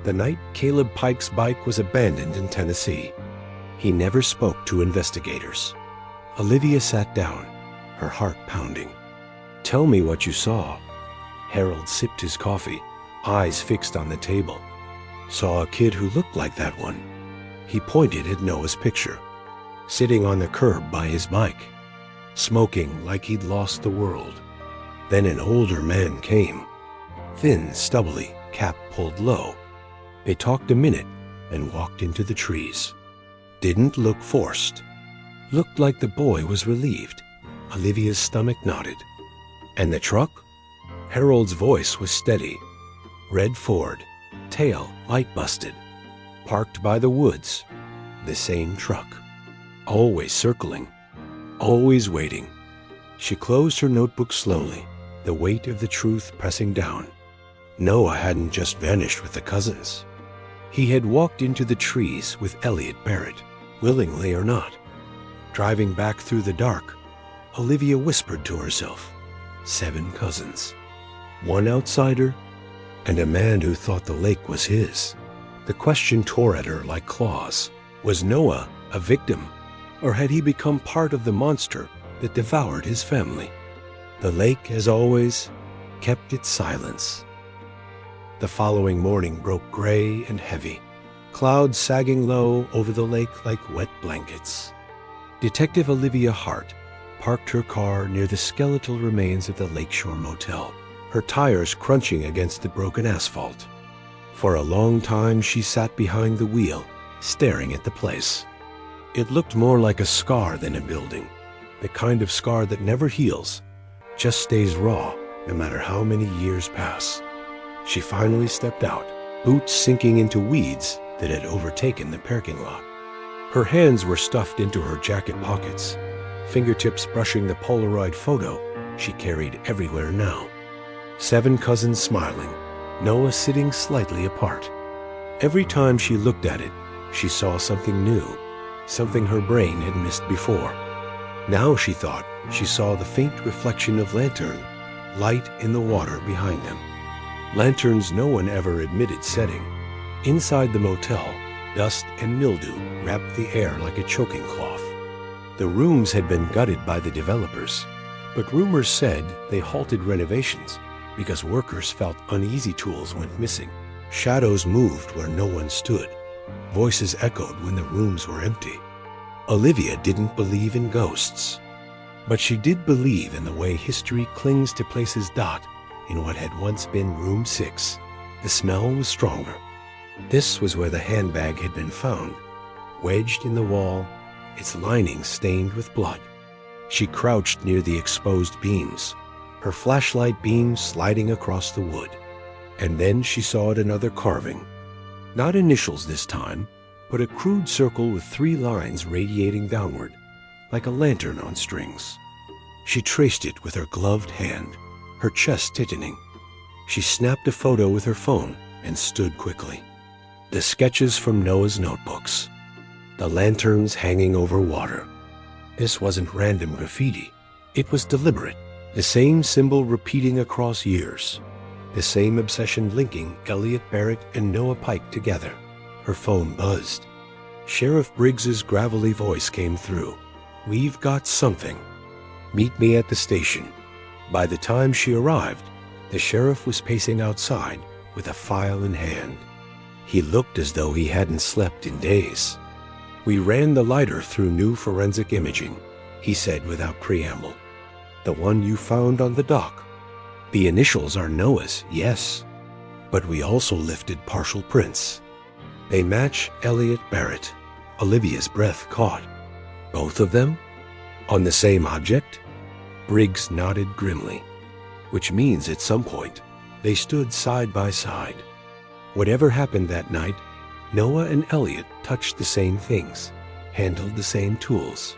the night Caleb Pike's bike was abandoned in Tennessee. He never spoke to investigators." Olivia sat down, her heart pounding. "Tell me what you saw." Harold sipped his coffee, eyes fixed on the table. "Saw a kid who looked like that one." He pointed at Noah's picture, sitting on the curb by his bike, smoking like he'd lost the world. Then an older man came, thin, stubbly, cap pulled low. They talked a minute and walked into the trees. Didn't look forced. Looked like the boy was relieved. Olivia's stomach nodded. "And the truck?" Harold's voice was steady. "Red Ford, tail light busted. Parked by the woods. The same truck. Always circling. Always waiting." She closed her notebook slowly, the weight of the truth pressing down. Noah hadn't just vanished with the cousins. He had walked into the trees with Elliot Barrett, willingly or not. Driving back through the dark, Olivia whispered to herself, 7 cousins. One outsider, and a man who thought the lake was his. The question tore at her like claws. Was Noah a victim, or had he become part of the monster that devoured his family? The lake, as always, kept its silence. The following morning broke gray and heavy, clouds sagging low over the lake like wet blankets. Detective Olivia Hart parked her car near the skeletal remains of the Lakeshore Motel, her tires crunching against the broken asphalt. For a long time she sat behind the wheel, staring at the place. It looked more like a scar than a building, the kind of scar that never heals, just stays raw no matter how many years pass. She finally stepped out, boots sinking into weeds that had overtaken the parking lot. Her hands were stuffed into her jacket pockets, fingertips brushing the Polaroid photo she carried everywhere now. 7 cousins smiling, Noah sitting slightly apart. Every time she looked at it, she saw something new, something her brain had missed before. Now she thought she saw the faint reflection of lantern, light in the water behind them. Lanterns no one ever admitted setting. Inside the motel, dust and mildew wrapped the air like a choking cloth. The rooms had been gutted by the developers, but rumors said they halted renovations because workers felt uneasy tools went missing. Shadows moved where no one stood. Voices echoed when the rooms were empty. Olivia didn't believe in ghosts, but she did believe in the way history clings to places. In what had once been room 6, the smell was stronger. This was where the handbag had been found, wedged in the wall, its lining stained with blood. She crouched near the exposed beams, her flashlight beam sliding across the wood. And then she saw another carving. Not initials this time, but a crude circle with 3 lines radiating downward, like a lantern on strings. She traced it with her gloved hand, her chest tightening. She snapped a photo with her phone and stood quickly. The sketches from Noah's notebooks. The lanterns hanging over water. This wasn't random graffiti. It was deliberate. The same symbol repeating across years. The same obsession linking Elliot Barrett and Noah Pike together. Her phone buzzed. Sheriff Briggs's gravelly voice came through. "We've got something. Meet me at the station." By the time she arrived, the sheriff was pacing outside with a file in hand. He looked as though he hadn't slept in days. "We ran the lighter through new forensic imaging," he said without preamble. "The one you found on the dock. The initials are Noah's, yes, but we also lifted partial prints. They match Elliot Barrett." Olivia's breath caught. "Both of them? On the same object?" Briggs nodded grimly. "Which means at some point, they stood side by side. Whatever happened that night, Noah and Elliot touched the same things, handled the same tools.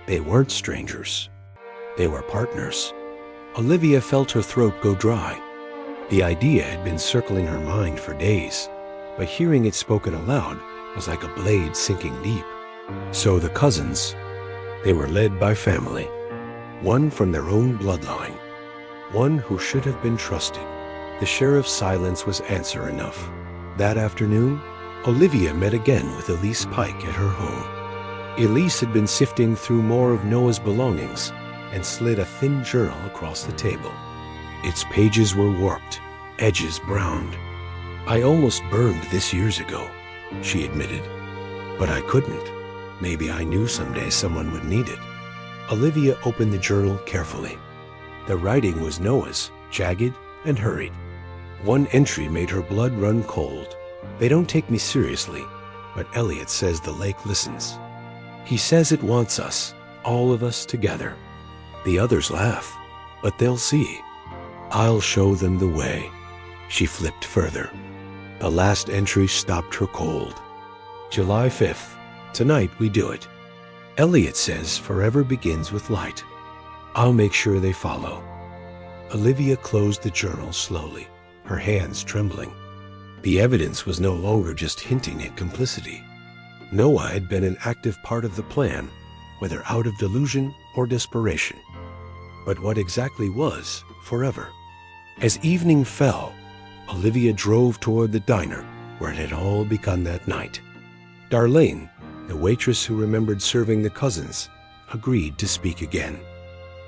They weren't strangers. They were partners." Olivia felt her throat go dry. The idea had been circling her mind for days, but hearing it spoken aloud was like a blade sinking deep. So the cousins, they were led by family, one from their own bloodline, one who should have been trusted. The sheriff's silence was answer enough. That afternoon, Olivia met again with Elise Pike at her home. Elise had been sifting through more of Noah's belongings and slid a thin journal across the table. Its pages were warped, edges browned. "I almost burned this years ago," she admitted. "But I couldn't. Maybe I knew someday someone would need it." Olivia opened the journal carefully. The writing was Noah's, jagged and hurried. One entry made her blood run cold. "They don't take me seriously, but Elliot says the lake listens. He says it wants us, all of us together. The others laugh, but they'll see. I'll show them the way." She flipped further. The last entry stopped her cold. "July 5th. Tonight we do it. Elliot says forever begins with light. I'll make sure they follow." Olivia closed the journal slowly, her hands trembling. The evidence was no longer just hinting at complicity. Noah had been an active part of the plan, whether out of delusion or desperation. But what exactly was forever? As evening fell, Olivia drove toward the diner where it had all begun that night. Darlene, the waitress who remembered serving the cousins, agreed to speak again.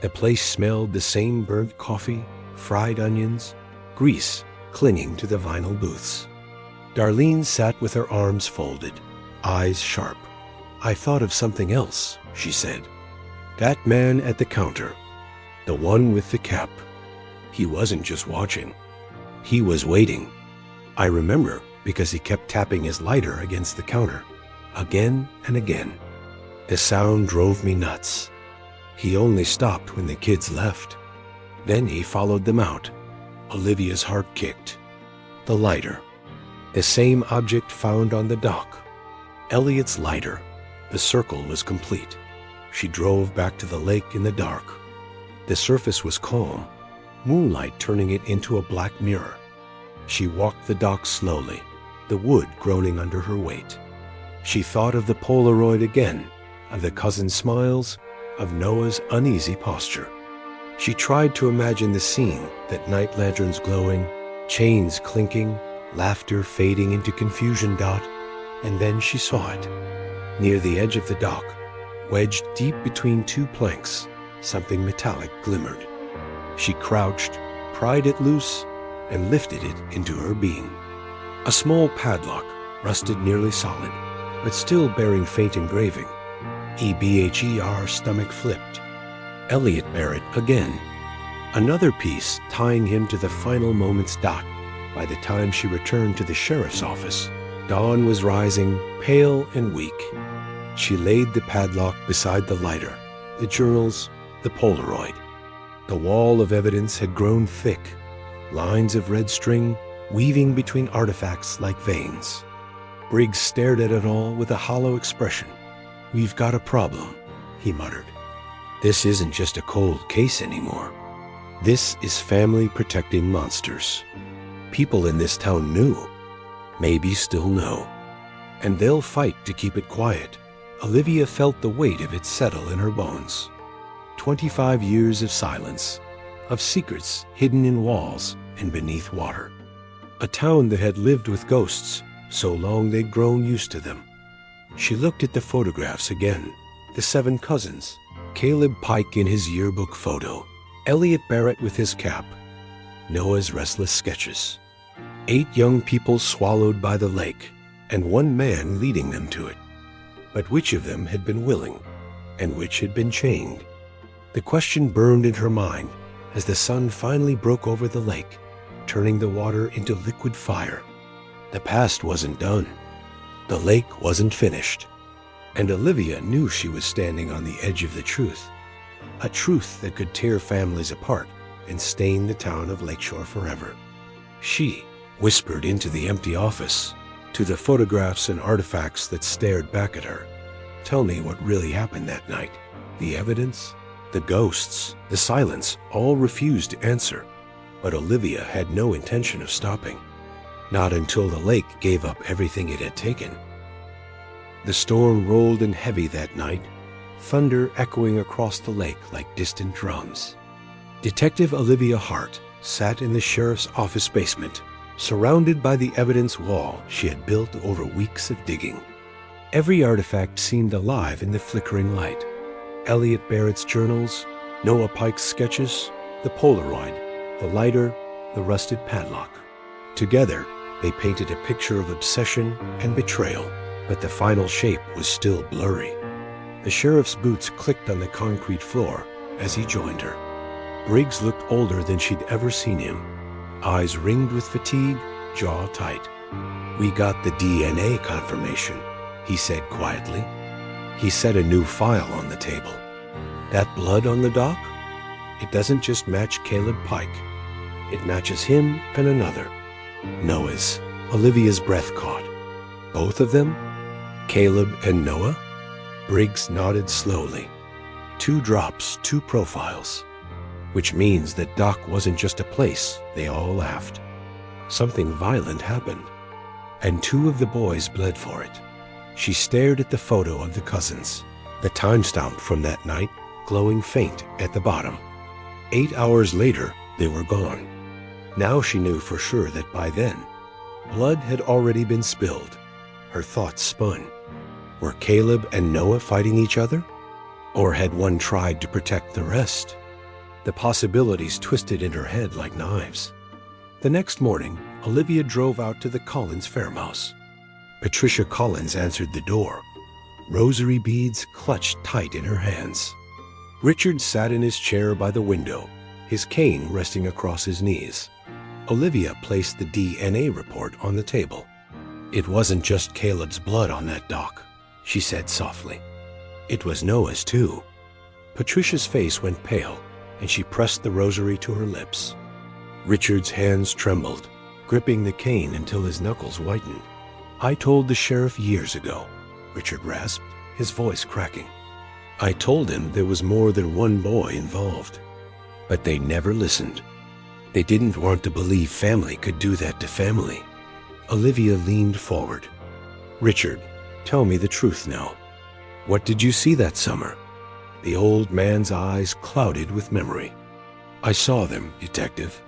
The place smelled the same burnt coffee, fried onions, grease clinging to the vinyl booths. Darlene sat with her arms folded, eyes sharp. "I thought of something else," she said. "That man at the counter, the one with the cap. He wasn't just watching. He was waiting. I remember because he kept tapping his lighter against the counter, again and again. The sound drove me nuts. He only stopped when the kids left. Then he followed them out." Olivia's heart kicked. The lighter. The same object found on the dock. Elliot's lighter. The circle was complete. She drove back to the lake in the dark. The surface was calm, moonlight turning it into a black mirror. She walked the dock slowly, the wood groaning under her weight. She thought of the Polaroid again, of the cousin's smiles, of Noah's uneasy posture. She tried to imagine the scene, that night lanterns glowing, chains clinking, laughter fading into confusion. And then she saw it. Near the edge of the dock, wedged deep between 2 planks, something metallic glimmered. She crouched, pried it loose, and lifted it into her being. A small padlock, rusted nearly solid, but still bearing faint engraving. EBHER stomach flipped. Elliot Barrett again. Another piece tying him to the final moment's dot. By the time she returned to the sheriff's office, dawn was rising, pale and weak. She laid the padlock beside the lighter, the journals, the Polaroid. The wall of evidence had grown thick, lines of red string weaving between artifacts like veins. Briggs stared at it all with a hollow expression. "We've got a problem," he muttered. "This isn't just a cold case anymore. This is family protecting monsters. People in this town knew, maybe still know, and they'll fight to keep it quiet." Olivia felt the weight of it settle in her bones. 25 years of silence, of secrets hidden in walls and beneath water. A town that had lived with ghosts so long they'd grown used to them. She looked at the photographs again. The 7 cousins, Caleb Pike in his yearbook photo, Elliot Barrett with his cap, Noah's restless sketches. 8 young people swallowed by the lake, and 1 man leading them to it. But which of them had been willing, and which had been chained? The question burned in her mind as the sun finally broke over the lake, turning the water into liquid fire. The past wasn't done. The lake wasn't finished. And Olivia knew she was standing on the edge of the truth, a truth that could tear families apart and stain the town of Lakeshore forever. She whispered into the empty office, to the photographs and artifacts that stared back at her. "Tell me what really happened that night." The evidence, the ghosts, the silence all refused to answer. But Olivia had no intention of stopping. Not until the lake gave up everything it had taken. The storm rolled in heavy that night, thunder echoing across the lake like distant drums. Detective Olivia Hart sat in the sheriff's office basement, surrounded by the evidence wall she had built over weeks of digging. Every artifact seemed alive in the flickering light. Elliot Barrett's journals, Noah Pike's sketches, the Polaroid, the lighter, the rusted padlock. Together, they painted a picture of obsession and betrayal, but the final shape was still blurry. The sheriff's boots clicked on the concrete floor as he joined her. Briggs looked older than she'd ever seen him, eyes ringed with fatigue, jaw tight. "We got the DNA confirmation," he said quietly. He set a new file on the table. "That blood on the dock? It doesn't just match Caleb Pike. It matches him and another. Noah's." Olivia's breath caught. "Both of them? Caleb and Noah?" Briggs nodded slowly. 2 drops, 2 profiles. Which means that Doc wasn't just a place, they all laughed. Something violent happened, and 2 of the boys bled for it. She stared at the photo of the cousins, the timestamp from that night glowing faint at the bottom. 8 hours later, they were gone. Now she knew for sure that by then, blood had already been spilled. Her thoughts spun. Were Caleb and Noah fighting each other? Or had one tried to protect the rest? The possibilities twisted in her head like knives. The next morning, Olivia drove out to the Collins farmhouse. Patricia Collins answered the door, rosary beads clutched tight in her hands. Richard sat in his chair by the window, his cane resting across his knees. Olivia placed the DNA report on the table. "It wasn't just Caleb's blood on that dock," she said softly. "It was Noah's too." Patricia's face went pale, and she pressed the rosary to her lips. Richard's hands trembled, gripping the cane until his knuckles whitened. "I told the sheriff years ago," Richard rasped, his voice cracking. "I told him there was more than one boy involved. But they never listened. They didn't want to believe family could do that to family." Olivia leaned forward. "Richard, tell me the truth now. What did you see that summer?" The old man's eyes clouded with memory. "I saw them, Detective.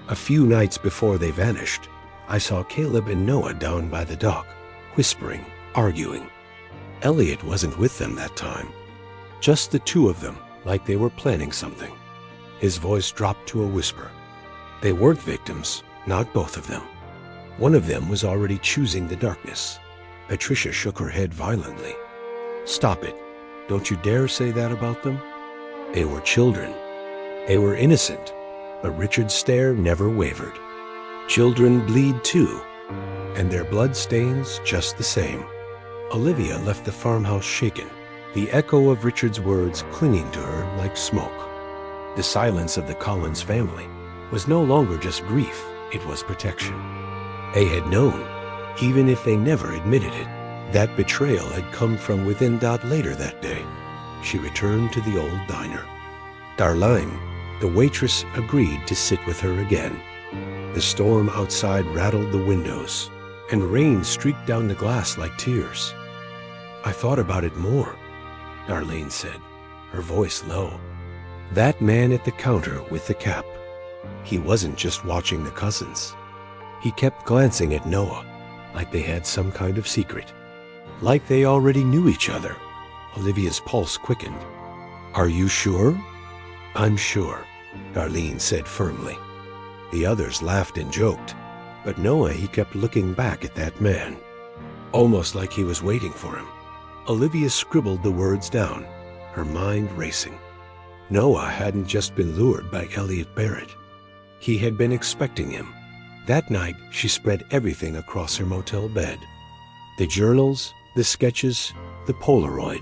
A few nights before they vanished, I saw Caleb and Noah down by the dock, whispering, arguing. Elliot wasn't with them that time. Just the 2 of them, like they were planning something." His voice dropped to a whisper. "They weren't victims, not both of them. One of them was already choosing the darkness. Patricia shook her head violently. "Stop it. Don't you dare say that about them. They were children. They were innocent." But Richard's stare never wavered. "Children bleed too, and their blood stains just the same." Olivia left the farmhouse shaken, the echo of Richard's words clinging to her like smoke. The silence of the Collins family was no longer just grief, it was protection. They had known, even if they never admitted it, that betrayal had come from within. Later that day, she returned to the old diner. Darlene, the waitress, agreed to sit with her again. The storm outside rattled the windows, and rain streaked down the glass like tears. "I thought about it more," Darlene said, her voice low. That man at the counter with the cap, he wasn't just watching the cousins. He kept glancing at Noah, like they had some kind of secret. Like they already knew each other. Olivia's pulse quickened. "Are you sure?" "I'm sure," Darlene said firmly. The others laughed and joked, but Noah, he kept looking back at that man, almost like he was waiting for him. Olivia scribbled the words down, her mind racing. Noah hadn't just been lured by Elliot Barrett. He had been expecting him. That night, she spread everything across her motel bed. The journals, the sketches, the Polaroid.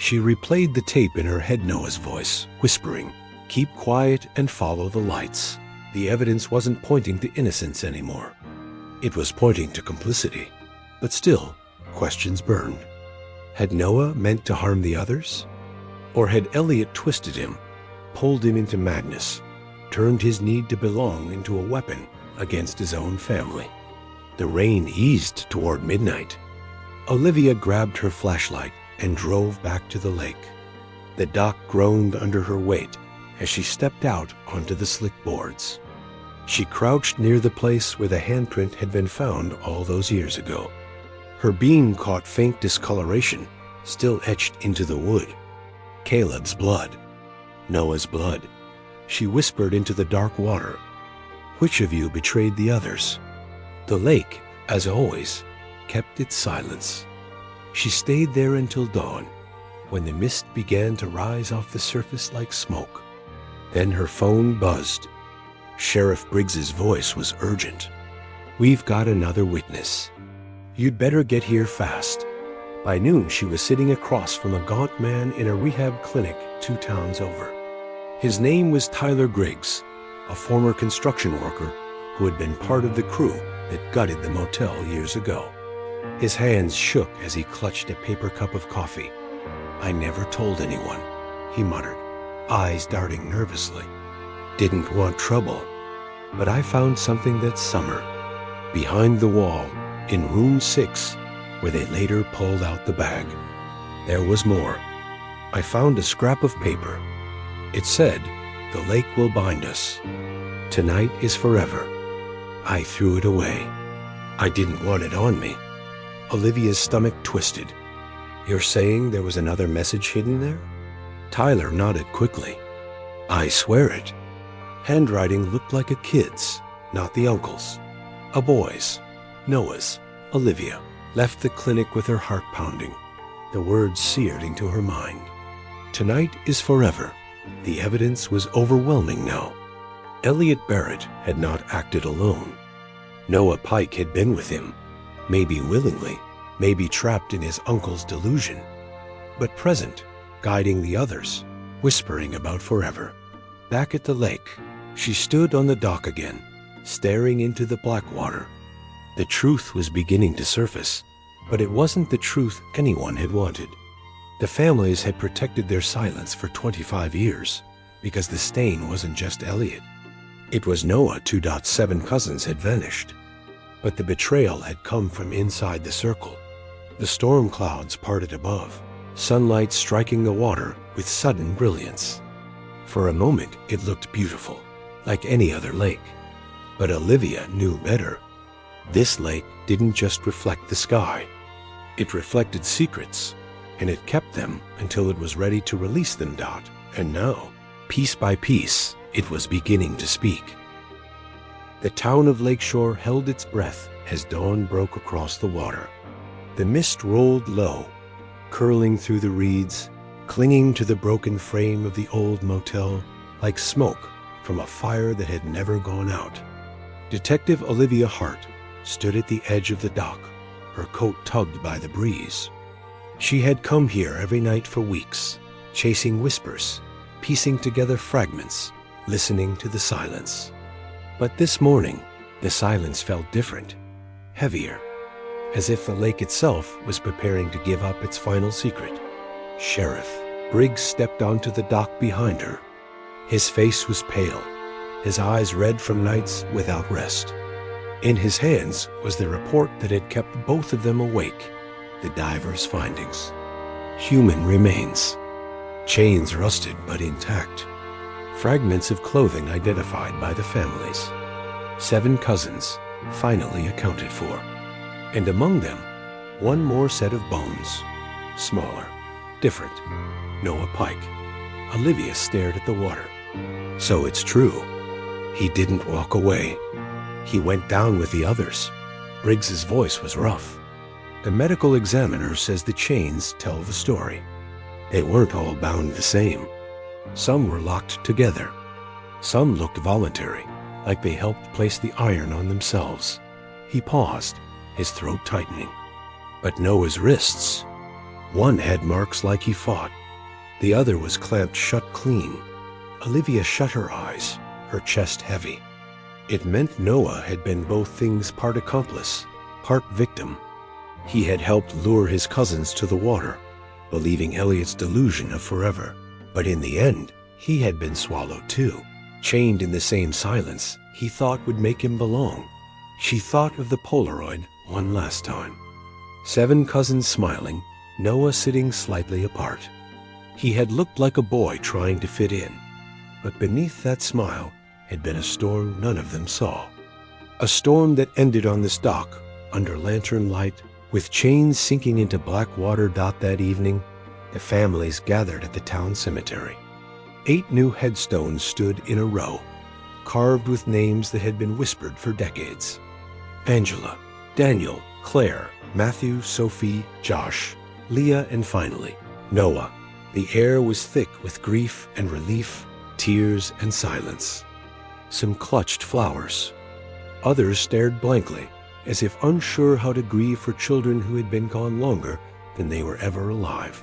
She replayed the tape in her head, Noah's voice, whispering, "Keep quiet and follow the lights." The evidence wasn't pointing to innocence anymore. It was pointing to complicity. But still, questions burned. Had Noah meant to harm the others? Or had Elliot twisted him, pulled him into madness, turned his need to belong into a weapon against his own family? The rain eased toward midnight. Olivia grabbed her flashlight and drove back to the lake. The dock groaned under her weight as she stepped out onto the slick boards. She crouched near the place where the handprint had been found all those years ago. Her beam caught faint discoloration, still etched into the wood. Caleb's blood. Noah's blood. She whispered into the dark water. Which of you betrayed the others? The lake, as always, kept its silence. She stayed there until dawn, when the mist began to rise off the surface like smoke. Then her phone buzzed. Sheriff Briggs's voice was urgent. "We've got another witness. You'd better get here fast." By noon, she was sitting across from a gaunt man in a rehab clinic 2 towns over. His name was Tyler Griggs, a former construction worker who had been part of the crew that gutted the motel years ago. His hands shook as he clutched a paper cup of coffee. "I never told anyone," he muttered, eyes darting nervously. "Didn't want trouble, but I found something that summer, behind the wall, in room 6, where they later pulled out the bag. There was more. I found a scrap of paper. It said, 'The lake will bind us. Tonight is forever.' I threw it away. I didn't want it on me." Olivia's stomach twisted. "You're saying there was another message hidden there?" Tyler nodded quickly. "I swear it." Handwriting looked like a kid's, not the uncle's. A boy's. Noah's. Olivia left the clinic with her heart pounding. The words seared into her mind. Tonight is forever. The evidence was overwhelming now. Elliot Barrett had not acted alone. Noah Pike had been with him, maybe willingly, maybe trapped in his uncle's delusion, but present, guiding the others, whispering about forever. Back at the lake, she stood on the dock again, staring into the black water. The truth was beginning to surface, but it wasn't the truth anyone had wanted. The families had protected their silence for 25 years, because the stain wasn't just Elliot. It was Noah. 2.7 cousins had vanished. But the betrayal had come from inside the circle. The storm clouds parted above, sunlight striking the water with sudden brilliance. For a moment, it looked beautiful, like any other lake. But Olivia knew better. This lake didn't just reflect the sky. It reflected secrets, and it kept them until it was ready to release them. And now, piece by piece, it was beginning to speak. The town of Lakeshore held its breath as dawn broke across the water. The mist rolled low, curling through the reeds, clinging to the broken frame of the old motel like smoke from a fire that had never gone out. Detective Olivia Hart stood at the edge of the dock, her coat tugged by the breeze. She had come here every night for weeks, chasing whispers, piecing together fragments, listening to the silence. But this morning, the silence felt different, heavier, as if the lake itself was preparing to give up its final secret. Sheriff Briggs stepped onto the dock behind her. His face was pale, his eyes red from nights without rest. In his hands was the report that had kept both of them awake, the divers' findings. Human remains. Chains rusted but intact. Fragments of clothing identified by the families. 7 cousins, finally accounted for. And among them, one more set of bones. Smaller, different. Noah Pike. Olivia stared at the water. So it's true. He didn't walk away. He went down with the others. Briggs's voice was rough. The medical examiner says the chains tell the story. They weren't all bound the same. Some were locked together. Some looked voluntary, like they helped place the iron on themselves. He paused, his throat tightening. But Noah's wrists. One had marks like he fought. The other was clamped shut clean. Olivia shut her eyes, her chest heavy. It meant Noah had been both things, part accomplice, part victim. He had helped lure his cousins to the water, believing Elliot's delusion of forever. But in the end, he had been swallowed too, chained in the same silence he thought would make him belong. She thought of the Polaroid one last time. 7 cousins smiling, Noah sitting slightly apart. He had looked like a boy trying to fit in, but beneath that smile had been a storm none of them saw. A storm that ended on this dock, under lantern light, with chains sinking into black water. That evening, the families gathered at the town cemetery. 8 new headstones stood in a row, carved with names that had been whispered for decades. Angela, Daniel, Claire, Matthew, Sophie, Josh, Leah, and finally, Noah. The air was thick with grief and relief, tears and silence. Some clutched flowers. Others stared blankly, as if unsure how to grieve for children who had been gone longer than they were ever alive.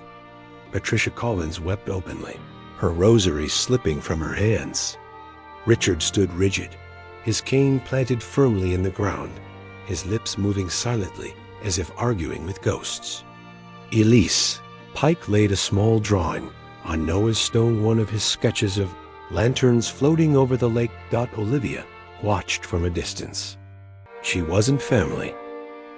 Patricia Collins wept openly, her rosary slipping from her hands. Richard stood rigid, his cane planted firmly in the ground, his lips moving silently as if arguing with ghosts. Elise. Pike laid a small drawing on Noah's stone, one of his sketches of lanterns floating over the lake. Olivia watched from a distance. She wasn't family.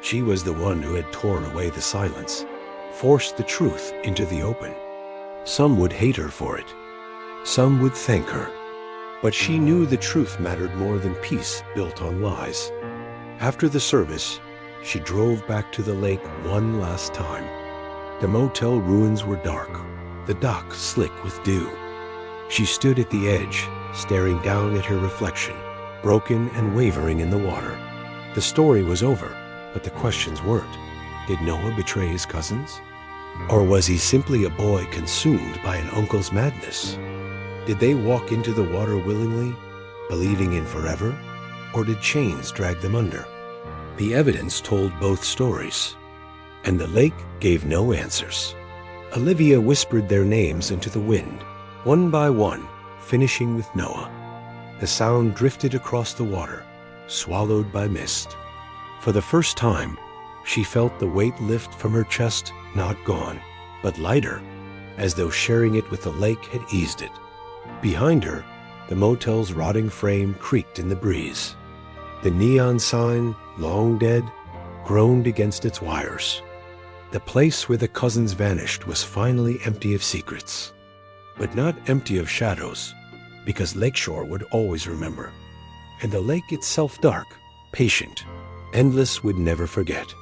She was the one who had torn away the silence, forced the truth into the open. Some would hate her for it. Some would thank her. But she knew the truth mattered more than peace built on lies. After the service, she drove back to the lake one last time. The motel ruins were dark, the dock slick with dew. She stood at the edge, staring down at her reflection, broken and wavering in the water. The story was over, but the questions weren't. Did Noah betray his cousins? Or was he simply a boy consumed by an uncle's madness? Did they walk into the water willingly, believing in forever? Or did chains drag them under? The evidence told both stories, and the lake gave no answers. Olivia whispered their names into the wind, one by one, finishing with Noah. The sound drifted across the water, swallowed by mist. For the first time, she felt the weight lift from her chest, not gone, but lighter, as though sharing it with the lake had eased it. Behind her, the motel's rotting frame creaked in the breeze. The neon sign, long dead, groaned against its wires. The place where the cousins vanished was finally empty of secrets, but not empty of shadows, because Lakeshore would always remember, and the lake itself dark, patient, endless, would never forget.